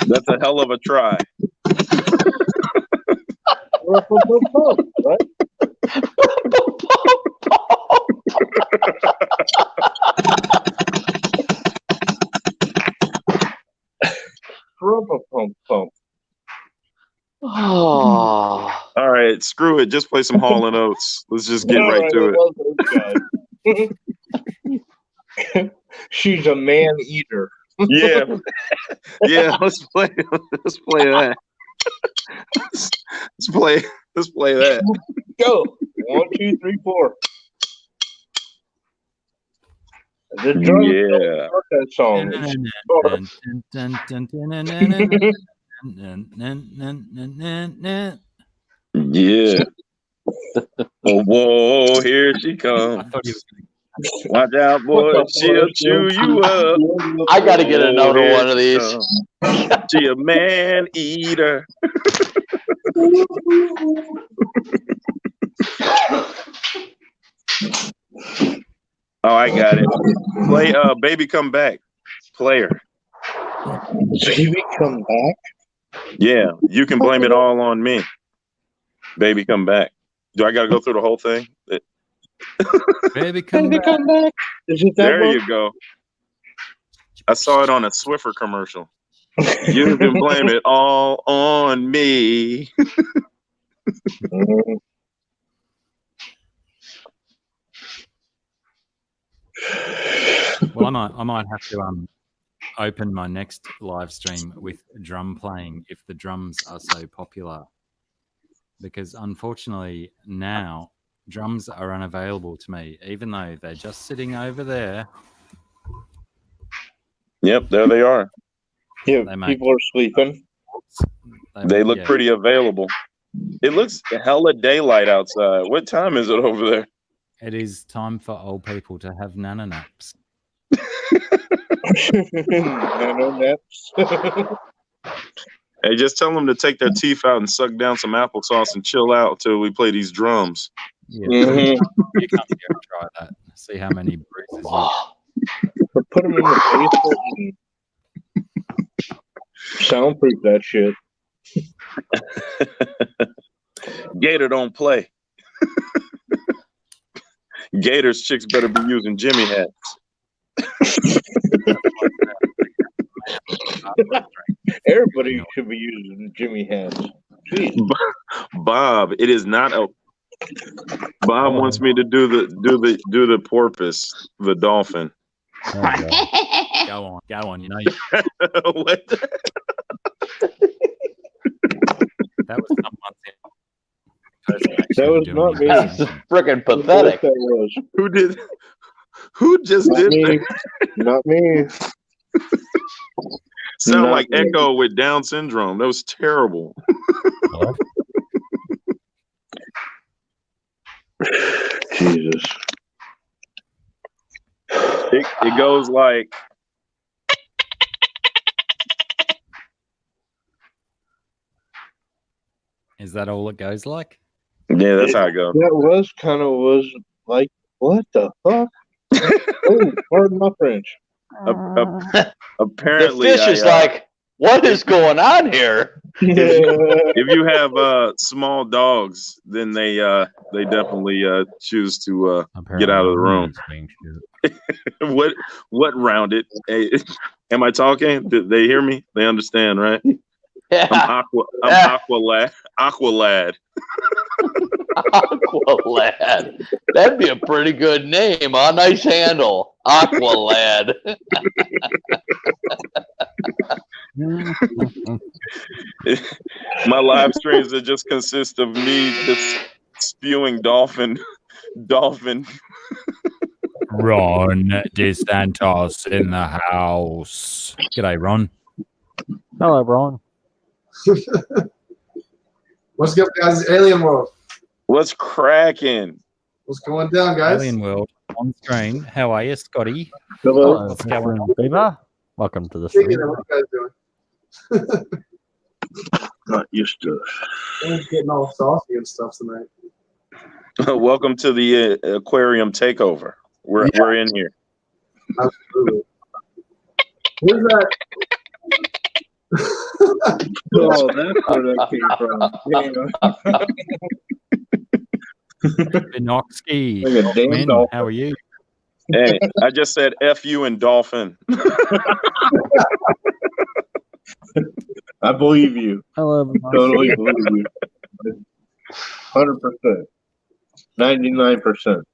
That's a hell of a try. Right? Oh. All right, screw it. Just play some Hall and Oates. Let's just get right to it. She's a man eater. Yeah, yeah. Let's play that. Let's play that. Go 1, 2, 3, 4. The drum start that song. Yeah. Oh, whoa, here she comes. Watch out, boy. She'll chew you up. I got to get another one of these. She a man eater. Oh, I got it. Play Baby Come Back. Player. Baby Come Back? Yeah, you can blame it all on me. Baby Come Back. Do I got to go through the whole thing? Baby Come Back. Is it that There one? you go. I saw it on a Swiffer commercial. You can blame it all on me. Well, I might have to open my next live stream with drum playing if the drums are so popular, because unfortunately now drums are unavailable to me, even though they're just sitting over there. Yep, there they are. Yeah, people are sleeping. They look pretty available. It looks hella daylight outside. What time is it over there? It is time for old people to have nano naps. Nano naps. Hey, just tell them to take their teeth out and suck down some applesauce and chill out until we play these drums. Yeah, you come here and try that. See how many bruises you Put them in the basement and soundproof that shit. Gator don't play. Gator's chicks better be using Jimmy hats. Everybody should be using Jimmy hats. Jeez. Bob, it is not a. Bob wants me to do the porpoise, the dolphin. Go on. You know. What? That was someone's. That was not me. That's freaking pathetic. That was. Who just Not did me. that? Not me. Sound Not like me. Echo with Down syndrome. That was terrible. Jesus. It goes like. Is that all it goes like? Yeah, that's how it goes. That was like, what the fuck? Oh, pardon my French. Apparently, The fish is like, What is going on here? If you have small dogs, then they definitely choose to get out of the room. What rounded? Hey, am I talking? Did they hear me? They understand, right? Yeah. I'm Aqualad. Aqualad. That'd be a pretty good name. A nice handle. Aqualad. My live streams that just consist of me just spewing dolphin. Ron DeSantos in the house. G'day, Ron. Hello, Ron. What's up, guys? Alien World. What's cracking? What's going down, guys? Alien World on screen. How are you, Scotty? Hello. What's going on? Beaver? Welcome to the Speaking stream. of, what you guys doing? Not used to it. I'm getting all saucy and stuff tonight. Welcome to the aquarium takeover. We're in here. Absolutely. Where's that? Oh, that's where that came from. Binoxky. Like a damn Men, dolphin. how are you? Hey, I just said F you and dolphin. I believe you. Hello, Totally believe you. 100%. 99%.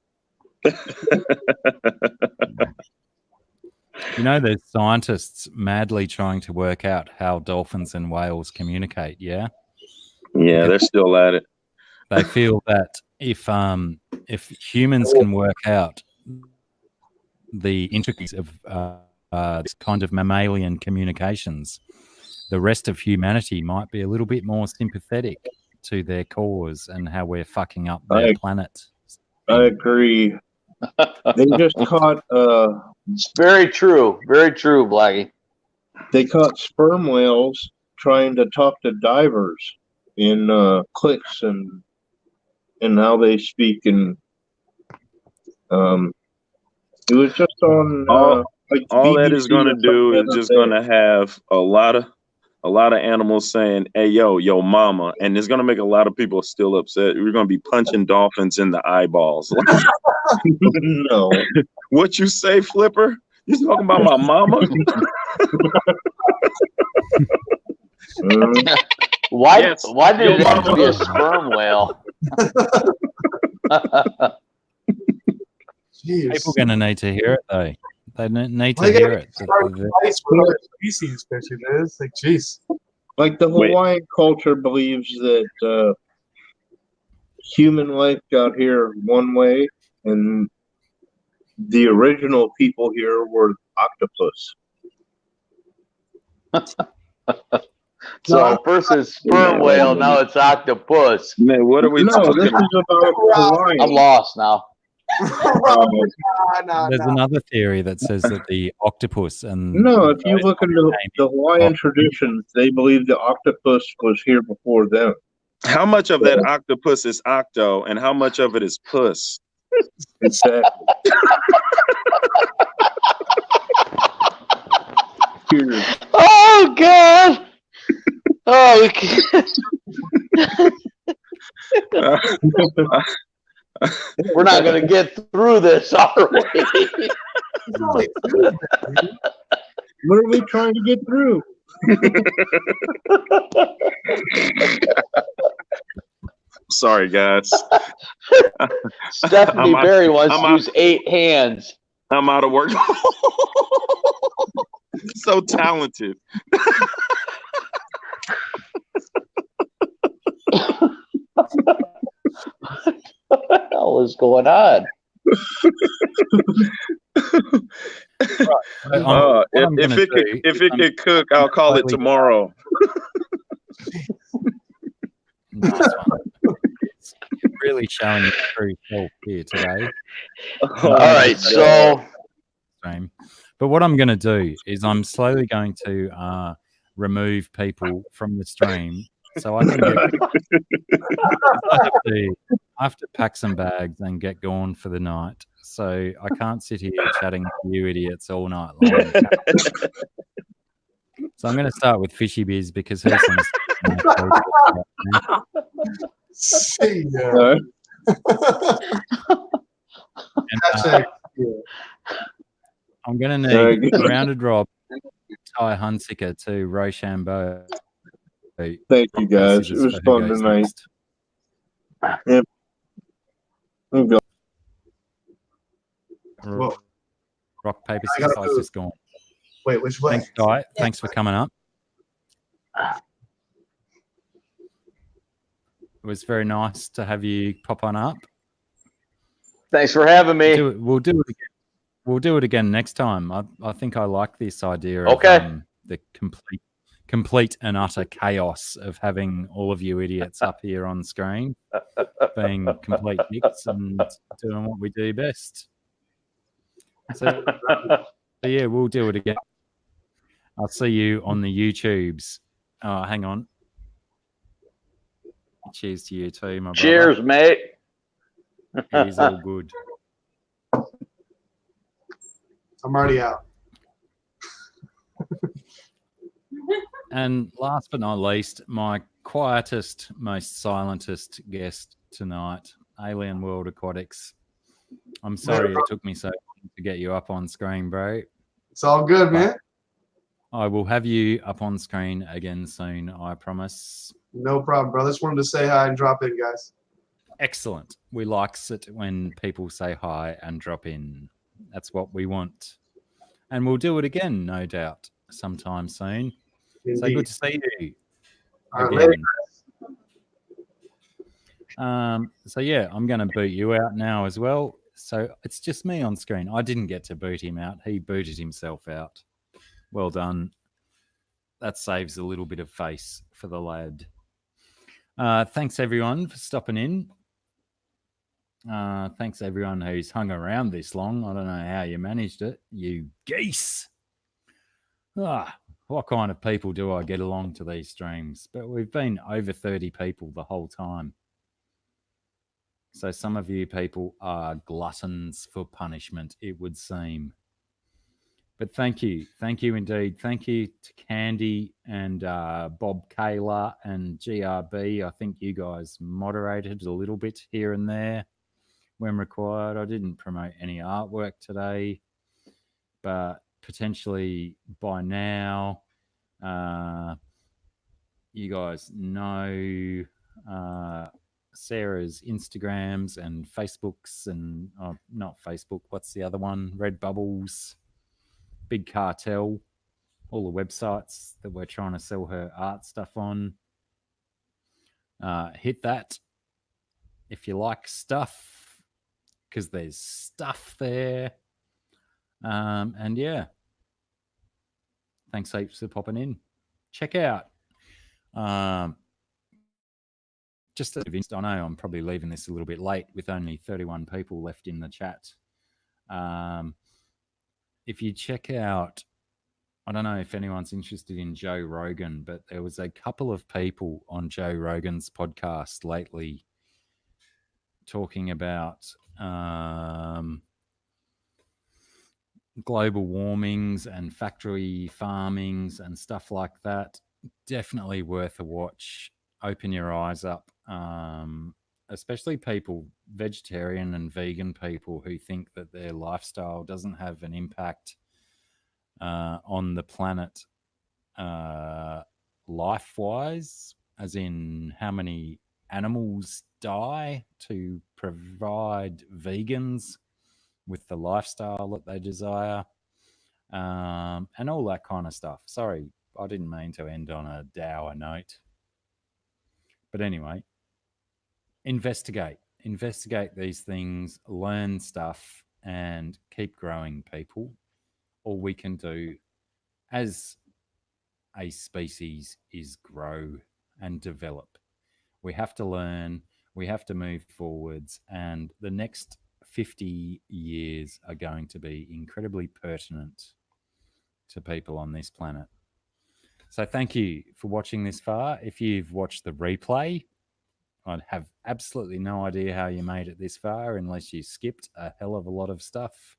You know, there's scientists madly trying to work out how dolphins and whales communicate, yeah? Yeah, they're still at it. They feel that if humans can work out the intricacies of this kind of mammalian communications, the rest of humanity might be a little bit more sympathetic to their cause and how we're fucking up their planet. I agree. They just caught It's very true, Blacky. They caught sperm whales trying to talk to divers in clicks and how they speak, and it was just on all that BBC is going to or do something is just the other going to have a lot of animals saying, "Hey, yo, mama," and it's going to make a lot of people still upset. We're going to be punching dolphins in the eyeballs. No. What you say, Flipper? You talking about my mama? Why Yes, did your it have to be mama. a sperm whale? People are going to need to hear it, though. They need to Why you hear gotta it. start fights with other species, especially, man? It's like, jeez. Like the Hawaiian culture believes that human life got here one way, and the original people here were octopus. So first it's sperm whale, now it's octopus. Man, what are we No, talking this is about Hawaii. I'm lost now. There's another theory that says that the octopus and No, if you look into the Hawaiian traditions, they believe the octopus was here before them. How much of that octopus is octo, and how much of it is puss? Exactly. Oh God! Oh, we can't. We're not going to get through this, are we? What are we trying to get through? Sorry, guys. Stephanie Berry wants to use 8 hands. I'm out of work. So talented. What the hell is going on? If it could cook, I'll call it tomorrow. Nice one. It's really showing the true self here today. All right, so. But what I'm going to do is I'm slowly going to remove people from the stream so I can get. I have to pack some bags and get gone for the night. So I can't sit here chatting to you idiots all night long. So I'm going to start with Fishy Biz because her seems See ya. Alright. and, Hashtag, I'm going to Alright. need a rounded rob, Ty Hunsicker to Rochambeau. Thank you guys. It was fun tonight. Yep. Okay. Whoa. Rock, paper, I gotta scissors. move. Just gone. Wait, which way? Thanks, Ty. Thanks for coming up. It was very nice to have you pop on up. Thanks for having me. We'll do it again. We'll do it again next time. I think I like this idea of Okay. The complete and utter chaos of having all of you idiots up here on screen, being complete dicks and doing what we do best. So yeah, we'll do it again. I'll see you on the YouTubes. Oh, hang on. Cheers to you too, my Cheers, brother. mate. It is all good. I'm already out. And last but not least, my quietest, most silentest guest tonight, Alien World Aquatics. I'm sorry it took me so long to get you up on screen, bro. It's all good, man. I will have you up on screen again soon, I promise. No problem, bro. Just wanted to say hi and drop in, guys. Excellent. We likes it when people say hi and drop in. That's what we want. And we'll do it again, no doubt, sometime soon. So Indeed. good to see you All right, later. again. So yeah, I'm going to boot you out now as well. So it's just me on screen. I didn't get to boot him out. He booted himself out. Well done. That saves a little bit of face for the lad. Thanks everyone for stopping in. Thanks everyone who's hung around this long. I don't know how you managed it, you geese. What kind of people do I get along to these streams? But we've been over 30 people the whole time. So some of you people are gluttons for punishment, it would seem. But thank you. Thank you indeed. Thank you to Candy and Bob Kayla and GRB. I think you guys moderated a little bit here and there when required. I didn't promote any artwork today, but potentially by now you guys know Sarah's Instagrams and Facebooks and not Facebook, what's the other one? Redbubbles, Big Cartel, all the websites that we're trying to sell her art stuff on. Hit that if you like stuff, because there's stuff there. And yeah, thanks heaps for popping in. Check out just as I know I'm probably leaving this a little bit late with only 31 people left in the chat. If you check out, I don't know if anyone's interested in Joe Rogan, but there was a couple of people on Joe Rogan's podcast lately talking about global warmings and factory farmings and stuff like that. Definitely worth a watch. Open your eyes up, especially people, vegetarian and vegan people who think that their lifestyle doesn't have an impact on the planet life-wise, as in how many animals die to provide vegans with the lifestyle that they desire, and all that kind of stuff. Sorry, I didn't mean to end on a dour note. But anyway, investigate these things, learn stuff, and keep growing, people. All we can do as a species is grow and develop. We have to learn, we have to move forwards, and the next 50 years are going to be incredibly pertinent to people on this planet. So thank you for watching this far. If you've watched the replay, I'd have absolutely no idea how you made it this far unless you skipped a hell of a lot of stuff.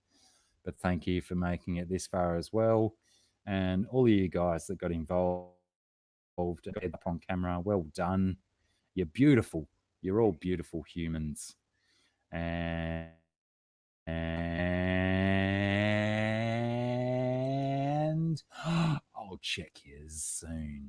But thank you for making it this far as well. And all of you guys that got involved up on camera, well done. You're beautiful. You're all beautiful humans. And I'll check you soon.